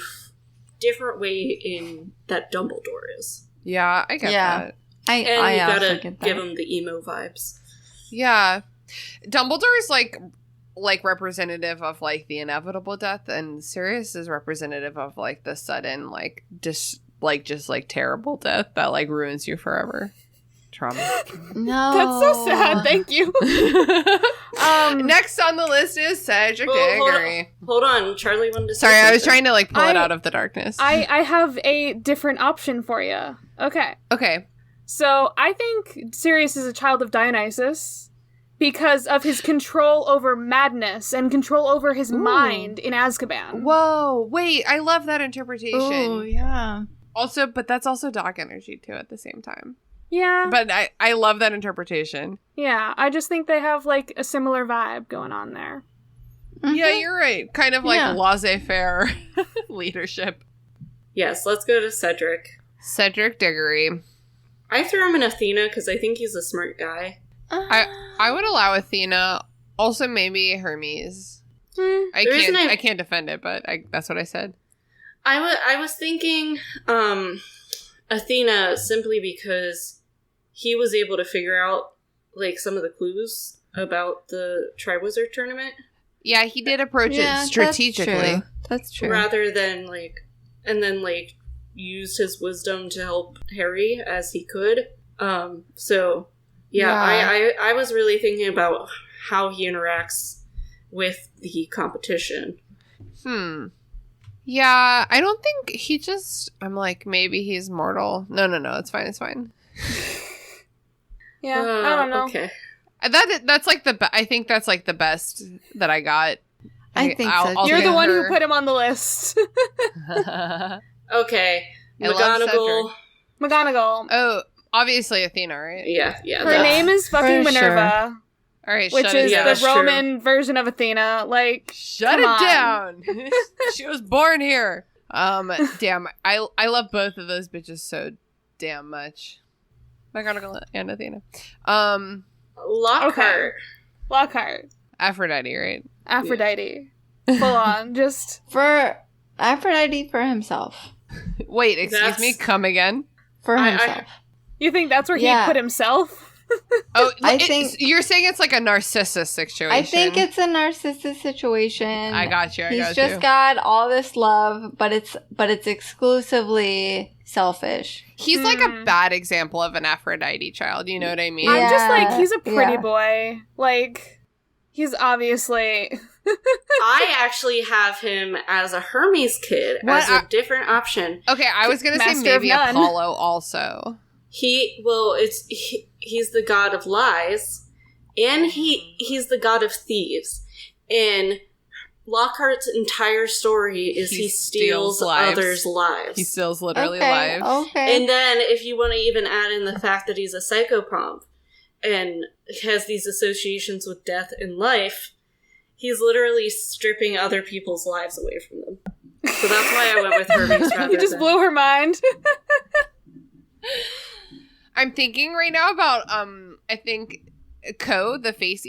different way in that Dumbledore is. Yeah, I get Yeah. that. And I you also gotta get that. give him the emo vibes. Yeah. Dumbledore is like representative of like the inevitable death, and Sirius is representative of like the sudden just terrible death that like ruins you forever. Trauma. No. That's so sad. Thank you. Next on the list is Cedric Diggory. Hold on, Charlie wanted to say Sorry, I was something. trying to like pull it I- out of the darkness. I have a different option for you. Okay. Okay. So I think Sirius is a child of Dionysus because of his control over madness and control over his Ooh. mind in Azkaban. Whoa, wait, I love that interpretation. Oh, yeah. Also, but that's also dog energy too at the same time. Yeah. But I love that interpretation. Yeah, I just think they have like a similar vibe going on there. Yeah, Mhm. you're right. Kind of like Yeah. laissez-faire leadership. Yes, let's go to Cedric. Cedric Diggory. I threw him in Athena because I think he's a smart guy. I would allow Athena. Also, maybe Hermes. I can't defend it, but that's what I said. I was thinking Athena simply because he was able to figure out like some of the clues about the Triwizard Tournament. Yeah, he did approach it strategically. That's true. Rather than and then used his wisdom to help Harry as he could. So I was really thinking about how he interacts with the competition. Yeah, I don't think he just... I'm like, maybe he's mortal. No, it's fine. Yeah, I don't know. Okay. That's like I think that's like the best that I got. I think so. You're the one who put him on the list. Okay. McGonagall. Oh, obviously Athena, right? Yeah. Her name is fucking Minerva. All right, which is the Roman version of Athena. Like, shut it down. She was born here. Damn, I love both of those bitches so damn much. McGonagall and Athena. Lockhart. Aphrodite, right? Aphrodite. Yeah. Full on. Just for Aphrodite for himself. Wait, excuse me, come again? For himself. You think that's where he put himself? Oh, I think you're saying it's like a narcissist situation. I think it's a narcissist situation. I got you. He's just got all this love, but it's exclusively selfish. He's like a bad example of an Aphrodite child. You know what I mean? I'm just like, he's a pretty boy. Like, he's obviously. I actually have him as a Hermes kid, as a different option. Okay, I was gonna say maybe Apollo also. He's the god of lies, and he's the god of thieves. And Lockhart's entire story is he steals others' lives. He steals literally lives. Okay. And then if you want to even add in the fact that he's a psychopomp and has these associations with death and life, he's literally stripping other people's lives away from them. So that's why I went with Hermes. You just blew her mind. I'm thinking right now about I think Ko, the face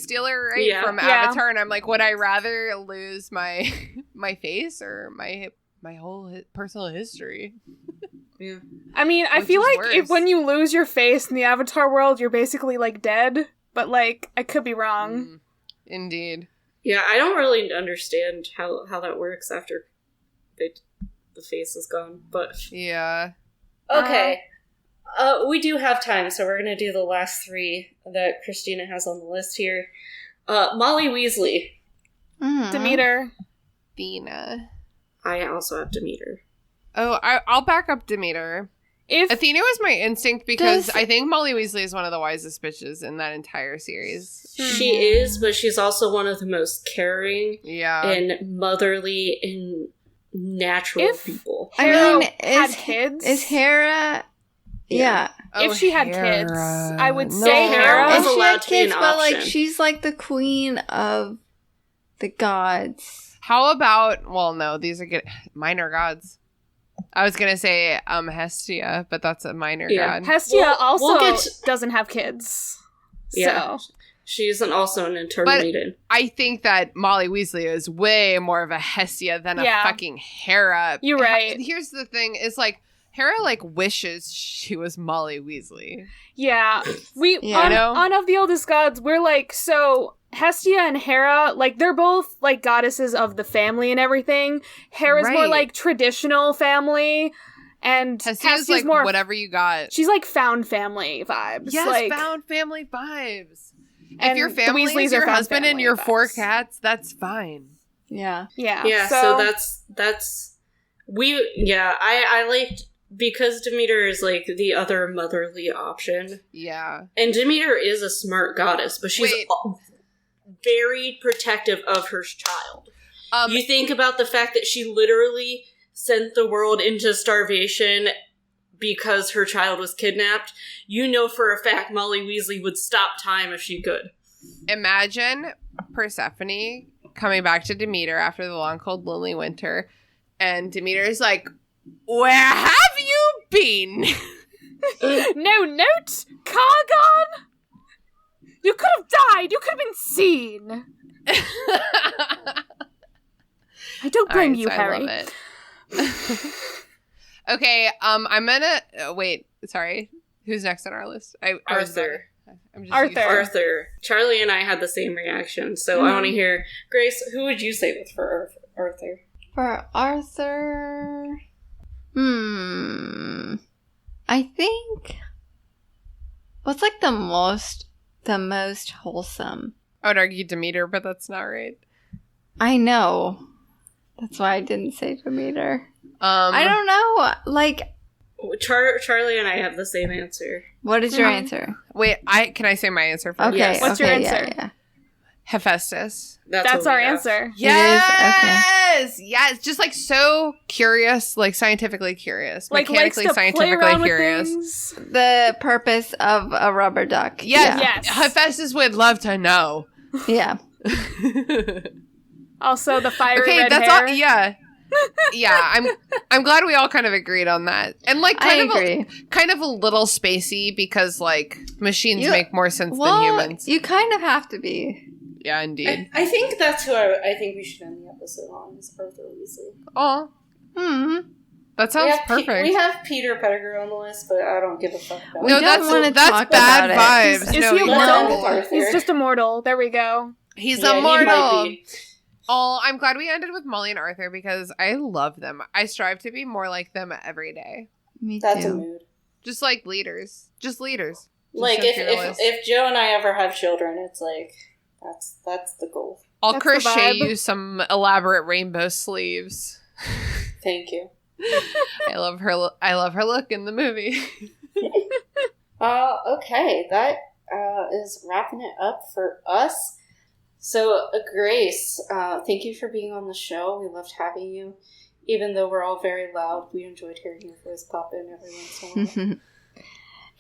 stealer, right? Yeah. From Avatar, and I'm like, would I rather lose my face or my whole personal history? Yeah. I mean, I feel like if when you lose your face in the Avatar world, you're basically like dead. But like, I could be wrong. Indeed. Yeah, I don't really understand how that works after the face is gone. But yeah. Okay. We do have time, so we're going to do the last three that Christina has on the list here. Molly Weasley. Demeter. Athena. I also have Demeter. Oh, I'll back up Demeter. Athena was my instinct because I think Molly Weasley is one of the wisest bitches in that entire series. She is, but she's also one of the most caring and motherly and natural people. Hera had kids? Is Hera... Yeah. If she had kids, I would say Hera was allowed to be an option. But like, she's like the queen of the gods. How about... Well, no, these are minor gods. I was gonna say Hestia, but that's a minor god. Hestia doesn't have kids. Yeah. So. She's also an eternal maiden. I think that Molly Weasley is way more of a Hestia than a fucking Hera. You're right. Here's the thing, is like, Hera, like, wishes she was Molly Weasley. Yeah. On Of the Oldest Gods, we're like, so Hestia and Hera, like, they're both, like, goddesses of the family and everything. Hera's more, like, traditional family, and Hestia's like, more whatever you got. She's, like, found family vibes. Yes, like, found family vibes. And if your family is your husband and your 4 cats, that's fine. Yeah. Yeah, so that's... I liked... Because Demeter is, like, the other motherly option. Yeah. And Demeter is a smart goddess, but she's very protective of her child. You think about the fact that she literally sent the world into starvation because her child was kidnapped. You know for a fact Molly Weasley would stop time if she could. Imagine Persephone coming back to Demeter after the long, cold, lonely winter, and Demeter is like, where have you been? No note? Car gone? You could have died. You could have been seen. I don't blame you, I Harry. love it. Okay, I'm gonna wait. Sorry, who's next on our list? Arthur. Arthur. Charlie and I had the same reaction, so I want to hear. Grace, who would you say was for Arthur? For Arthur, I think what's like the most wholesome. I would argue Demeter, but that's not right. I know. That's why I didn't say Demeter. I don't know. Like, Charlie and I have the same answer. what is your answer? Wait, can I say my answer first? Okay. Yes. What's your answer? Yeah. Hephaestus. That's what our we have. answer. Yes, yes, just like so curious, like scientifically curious, Like, mechanically likes to play scientifically around with curious. things. The purpose of a rubber duck. Yes, Yes. Hephaestus would love to know. Yeah. Also, the fiery Okay, red that's hair. all. Yeah, yeah. I'm glad we all kind of agreed on that, and like I kind agree. kind of a little spacey because like machines You- make more sense Well, than humans. you kind of have to be. Yeah, indeed. I think that's who I think we should end the episode on, is Arthur Weasley. Oh, that sounds perfect. We have Peter Pettigrew on the list, but I don't give a fuck about We no, him. don't wanna that's talk bad about it. vibes. Is No, he he's immortal? No. Arthur. He's just immortal. There we go. He's Yeah, he immortal. might be. Oh, I'm glad we ended with Molly and Arthur because I love them. I strive to be more like them every day. Me That's a too. mood. Just like leaders. Just leaders. Just Like, so if fearless. if Joe and I ever have children, it's like, that's the goal. I'll That's the crochet vibe. you some elaborate rainbow sleeves. Thank you. I love her look in the movie. Okay, that is wrapping it up for us. So, Grace, thank you for being on the show. We loved having you. Even though we're all very loud, we enjoyed hearing your voice pop in every once in a while.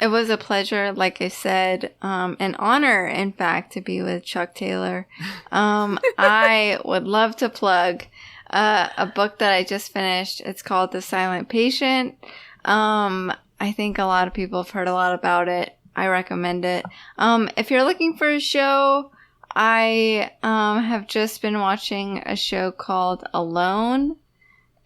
It was a pleasure, like I said, an honor, in fact, to be with Chuck Taylor. I would love to plug a book that I just finished. It's called The Silent Patient. I think a lot of people have heard a lot about it. I recommend it. If you're looking for a show, I have just been watching a show called Alone.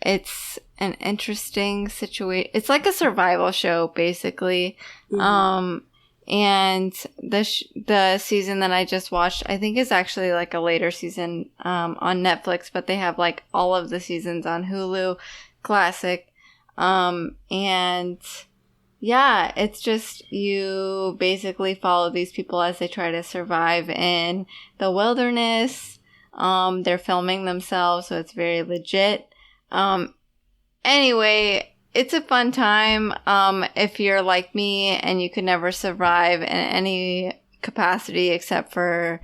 It's an interesting situation. It's like a survival show, basically. And the season that I just watched, I think is actually like a later season on Netflix, but they have like all of the seasons on Hulu Classic. And yeah, it's just you basically follow these people as they try to survive in the wilderness. They're filming themselves, so it's very legit. Anyway, it's a fun time. If you're like me and you could never survive in any capacity except for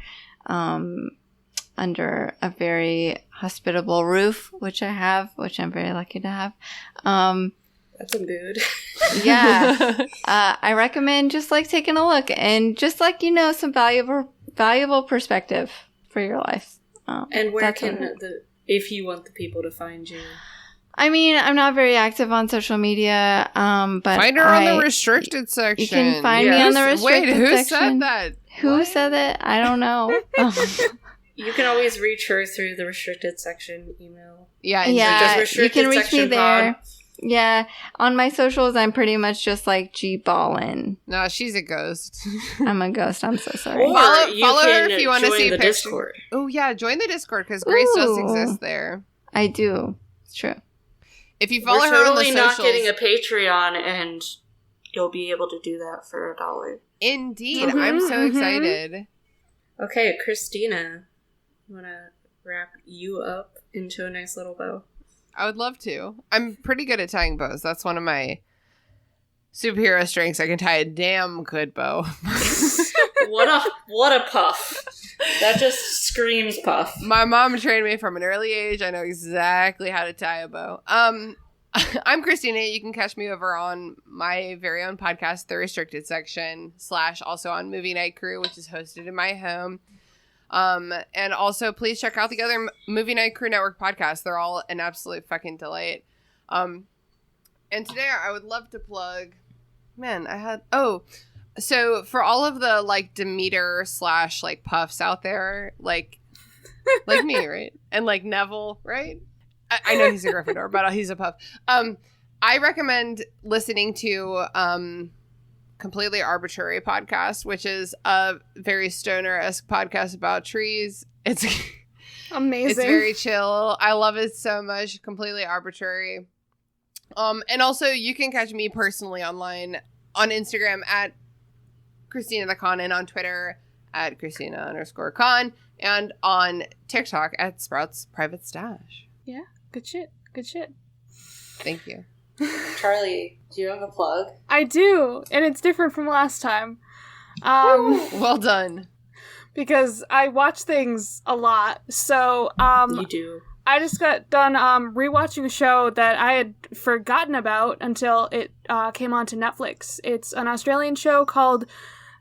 under a very hospitable roof, which I have, which I'm very lucky to have. That's a mood. Yeah. I recommend just like taking a look and just like, some valuable perspective for your life. And where that's can what- if you want the people to find you? I mean, I'm not very active on social media, but Find her on the restricted section. You can find me Yeah. on the restricted Wait, who section. said that? Who What? said it? I don't know. You can always reach her through the restricted section email. Yeah, Yeah, Just you can restricted reach me section there. pod. Yeah, on my socials, I'm pretty much just like G Ballin. No, she's a ghost. I'm a ghost. I'm so sorry. Or Follow- you follow her can if you wanna join see the pictures. Discord. Oh yeah, join the Discord because Grace does Ooh. exist there. I do. It's true. If you follow We're her on totally the not socials, getting a Patreon, and you'll be able to do that for $1. indeed, Mhm, I'm so mhm. excited. Okay, Christina, you want to wrap you up into a nice little bow? I would love to. I'm pretty good at tying bows. That's one of my superhero strengths. I can tie a damn good bow. What a puff! That just screams puff. My mom trained me from an early age. I know exactly how to tie a bow. I'm Christina. You can catch me over on my very own podcast, The Restricted Section, / also on Movie Night Crew, which is hosted in my home. And also please check out the other Movie Night Crew Network podcasts. They're all an absolute fucking delight. And today I would love to plug Man, so for all of the like Demeter / like Puffs out there, like me, right? And like Neville, right? I know he's a Gryffindor, but he's a Puff. I recommend listening to Completely Arbitrary podcast, which is a very stoner-esque podcast about trees. It's Amazing. It's very chill. I love it so much. Completely Arbitrary. And also you can catch me personally online on Instagram at Christina Kann and on Twitter at Christina_Kann and on TikTok at Sprouts Private Stash. Yeah, good shit. Good shit. Thank you. Charlie, do you have a plug? I do, and it's different from last time. Well done. Because I watch things a lot. So, You do. I just got done rewatching a show that I had forgotten about until it came onto Netflix. It's an Australian show called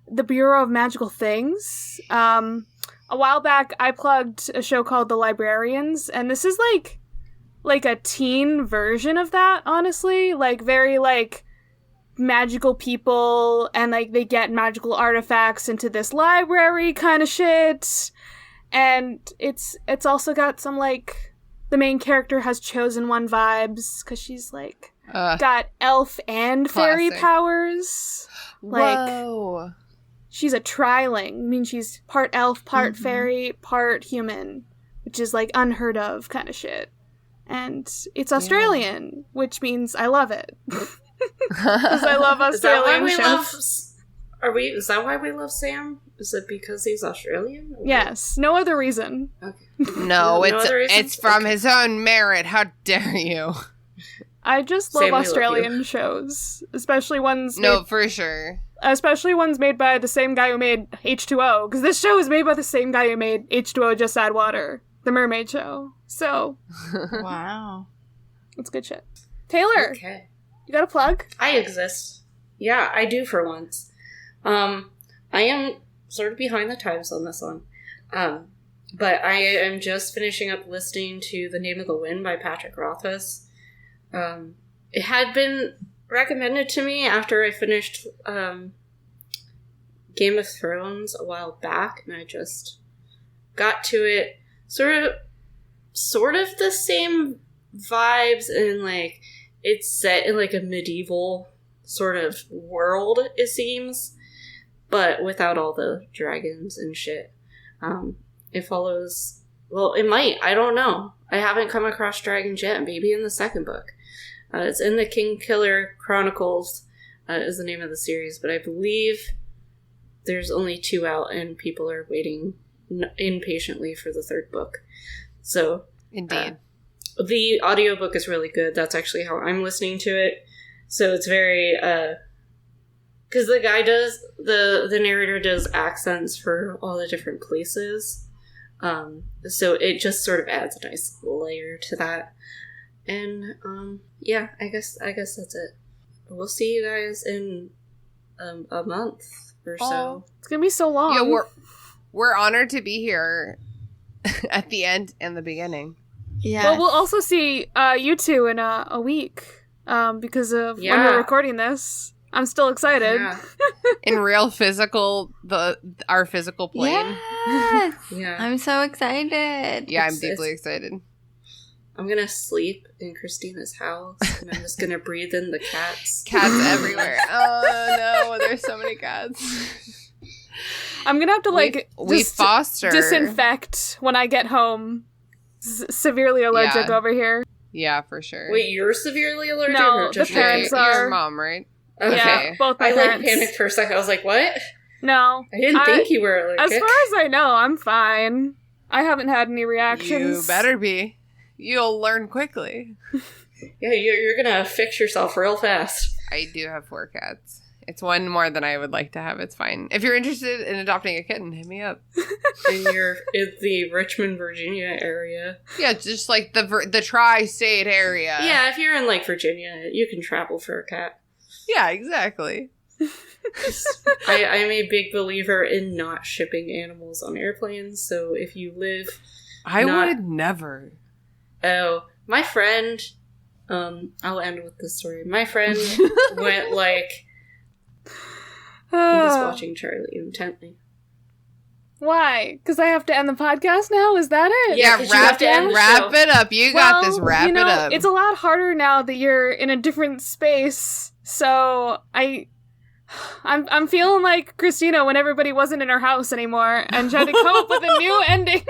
The Bureau of Magical Things. A while back, I plugged a show called The Librarians, and this is like a teen version of that, honestly. Like, very, like, magical people, and, like, they get magical artifacts into this library kind of shit. And it's also got some, like, the main character has chosen one vibes, because she's, like, got elf and fairy classic. powers. Like, Whoa. she's a triling. I mean, she's part elf, part fairy, part human, which is, like, unheard of kind of shit. And it's Australian, which means I love it. Because I love Australian shows. Is that why we love Sam? Is it because he's Australian? Or... Yes, no other reason. Okay. No, other reason? it's from his own merit. How dare you? I just Sam, love we love Australian shows, especially ones. For sure. Especially ones made by the same guy who made H2O, because this show is made by the same guy who made H2O Just Add Water, the Mermaid Show. So, Wow. it's good shit. Taylor, Okay. you got a plug? I exist. Yeah, I do for once. I am sort of behind the times on this one. But I am just finishing up listening to The Name of the Wind by Patrick Rothfuss. It had been recommended to me after I finished Game of Thrones a while back, and I just got to it. Sort of the same vibes, and like it's set in like a medieval sort of world, it seems, but without all the dragons and shit. It follows, well, it might, I don't know. I haven't come across dragons yet, maybe in the second book. It's in the King Killer Chronicles, is the name of the series, but I believe there's only 2 out, and people are waiting impatiently for the 3rd book. So, Indeed. The audiobook is really good. That's actually how I'm listening to it. So it's very, because the guy does, the narrator does accents for all the different places. So it just sort of adds a nice layer to that. And, yeah, I guess that's it. We'll see you guys in, a month or so. It's gonna be so long. Yeah, we're honored to be here at the end and the beginning. Yeah. Well, we'll also see you two in a week because of when we're recording this. I'm still excited. Yeah. In real physical, our physical plane. Yes. Yeah. I'm so excited. Yeah, I'm deeply excited. I'm gonna sleep in Christina's house, and I'm just gonna breathe in the cats. Cats everywhere. Oh no, there's so many cats. I'm gonna have to we just foster disinfect when I get home. Severely allergic over here. Yeah, for sure. Wait, you're severely allergic? No, or just the parents your- are. Your mom, right? Okay. Yeah, both my I parents. panicked for a second. I was like, what? No. I didn't think you were allergic. As far as I know, I'm fine. I haven't had any reactions. You better be. You'll learn quickly. Yeah, you're gonna fix yourself real fast. I do have 4 cats. It's one more than I would like to have. It's fine. If you're interested in adopting a kitten, hit me up. In the Richmond, Virginia area. Yeah, just like the tri-state area. Yeah, if you're in like Virginia, you can travel for a cat. Yeah, exactly. I'm a big believer in not shipping animals on airplanes, so if you live... I would never. Oh, my friend... I'll end with this story. My friend went like I'm just watching Charlie intently. Why? Because I have to end the podcast now? Is that it? Yeah, 'cause you have to end the show. Wrap it up. You got this. Wrap it up. It's a lot harder now that you're in a different space. So I'm feeling like Christina when everybody wasn't in her house anymore and tried to come up with a new ending.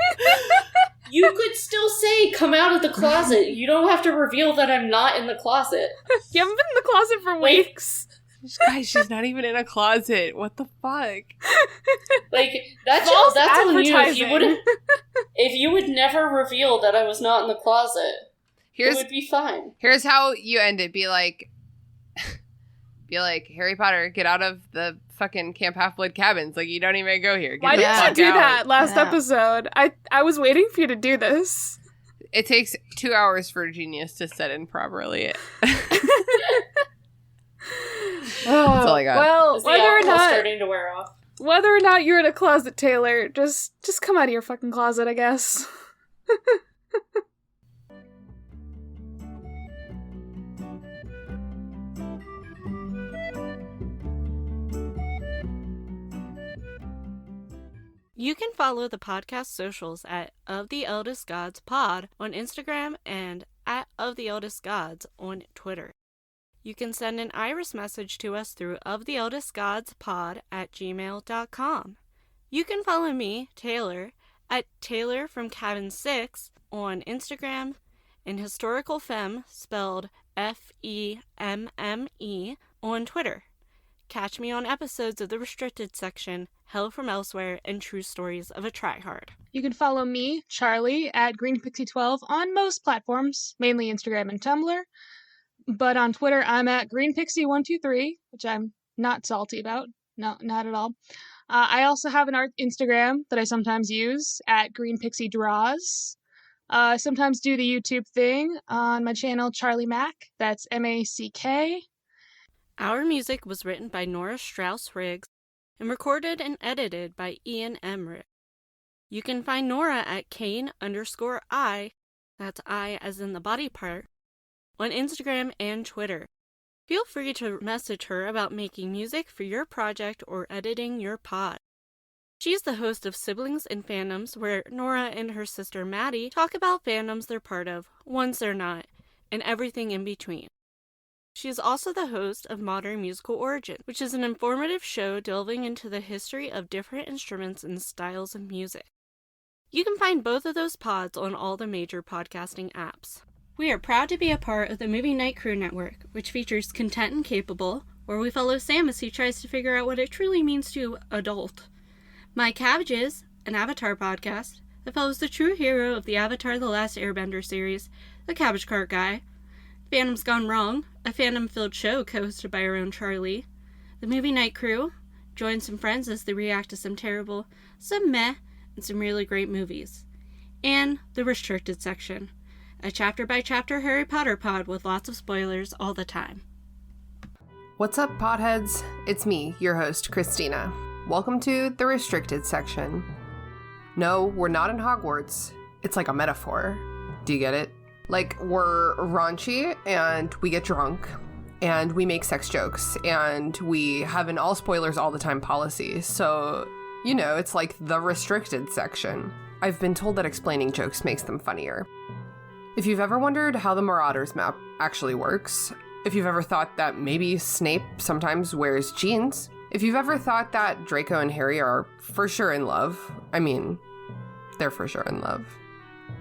You could still say, come out of the closet. You don't have to reveal that I'm not in the closet. You haven't been in the closet for weeks. Guys, she's not even in a closet. What the fuck? Like, that's False on you. advertising. If you would never reveal that I was not in the closet, it would be fine. Here's how you end it. Be like, Harry Potter, get out of the fucking Camp Half-Blood cabins. Like, you don't even go here. Why didn't you do that last episode? I was waiting for you to do this. It takes 2 hours for a genius to set in properly. That's all I got. Well, starting to wear off. Whether or not you're in a closet, Taylor, just come out of your fucking closet, I guess. You can follow the podcast socials at Of the Eldest Gods Pod on Instagram and at Of the Eldest Gods on Twitter. You can send an iris message to us through oftheeldestgodspod@gmail.com. You can follow me, Taylor, at Taylor from Cabin 6 on Instagram, and Historical Femme, spelled FEMME, on Twitter. Catch me on episodes of the Restricted Section, Hell from Elsewhere, and True Stories of a Tryhard. You can follow me, Charlie, at GreenPixie12 on most platforms, mainly Instagram and Tumblr. But on Twitter, I'm at GreenPixie123, which I'm not salty about. No, not at all. I also have an art Instagram that I sometimes use at GreenPixieDraws. I sometimes do the YouTube thing on my channel, Charlie Mack. That's MACK. Our music was written by Nora Strauss-Riggs and recorded and edited by Ian Emmerich. You can find Nora at Kane_I, that's I as in the body part, on Instagram and Twitter. Feel free to message her about making music for your project or editing your pod. She's the host of Siblings and Fandoms, where Nora and her sister Maddie talk about fandoms they're part of, ones they're not, and everything in between. She is also the host of Modern Musical Origin, which is an informative show delving into the history of different instruments and styles of music. You can find both of those pods on all the major podcasting apps. We are proud to be a part of the Movie Night Crew Network, which features Content and Capable, where we follow Sam as he tries to figure out what it truly means to adult. My Cabbages, an Avatar podcast that follows the true hero of the Avatar The Last Airbender series, the Cabbage Cart Guy. Fandom's Gone Wrong, a fandom-filled show co-hosted by our own Charlie. The Movie Night Crew, join some friends as they react to some terrible, some meh, and some really great movies. And The Restricted Section, a chapter-by-chapter Harry Potter pod with lots of spoilers all the time. What's up, potheads? It's me, your host, Christina. Welcome to The Restricted Section. No, we're not in Hogwarts. It's like a metaphor. Do you get it? Like, we're raunchy, and we get drunk, and we make sex jokes, and we have an all spoilers all the time policy. So, you know, it's like the restricted section. I've been told that explaining jokes makes them funnier. If you've ever wondered how the Marauders map actually works, if you've ever thought that maybe Snape sometimes wears jeans, if you've ever thought that Draco and Harry are for sure in love, I mean, they're for sure in love.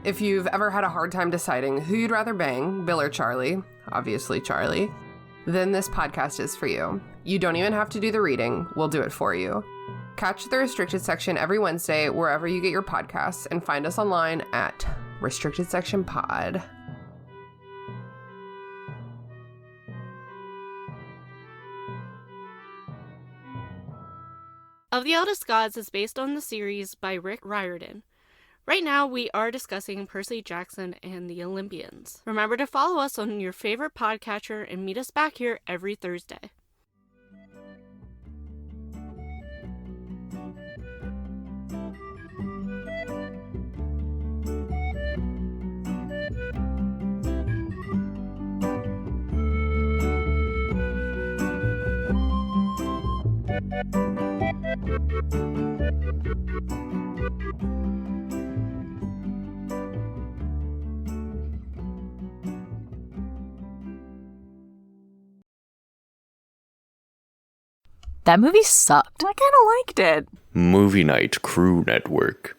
If you've ever had a hard time deciding who you'd rather bang, Bill or Charlie, obviously Charlie, then this podcast is for you. You don't even have to do the reading, we'll do it for you. Catch The Restricted Section every Wednesday wherever you get your podcasts, and find us online at Restricted Section Pod. Of the Eldest Gods is based on the series by Rick Riordan. Right now, we are discussing Percy Jackson and the Olympians. Remember to follow us on your favorite podcatcher and meet us back here every Thursday. That movie sucked. I kind of liked it. Movie Night Crew Network.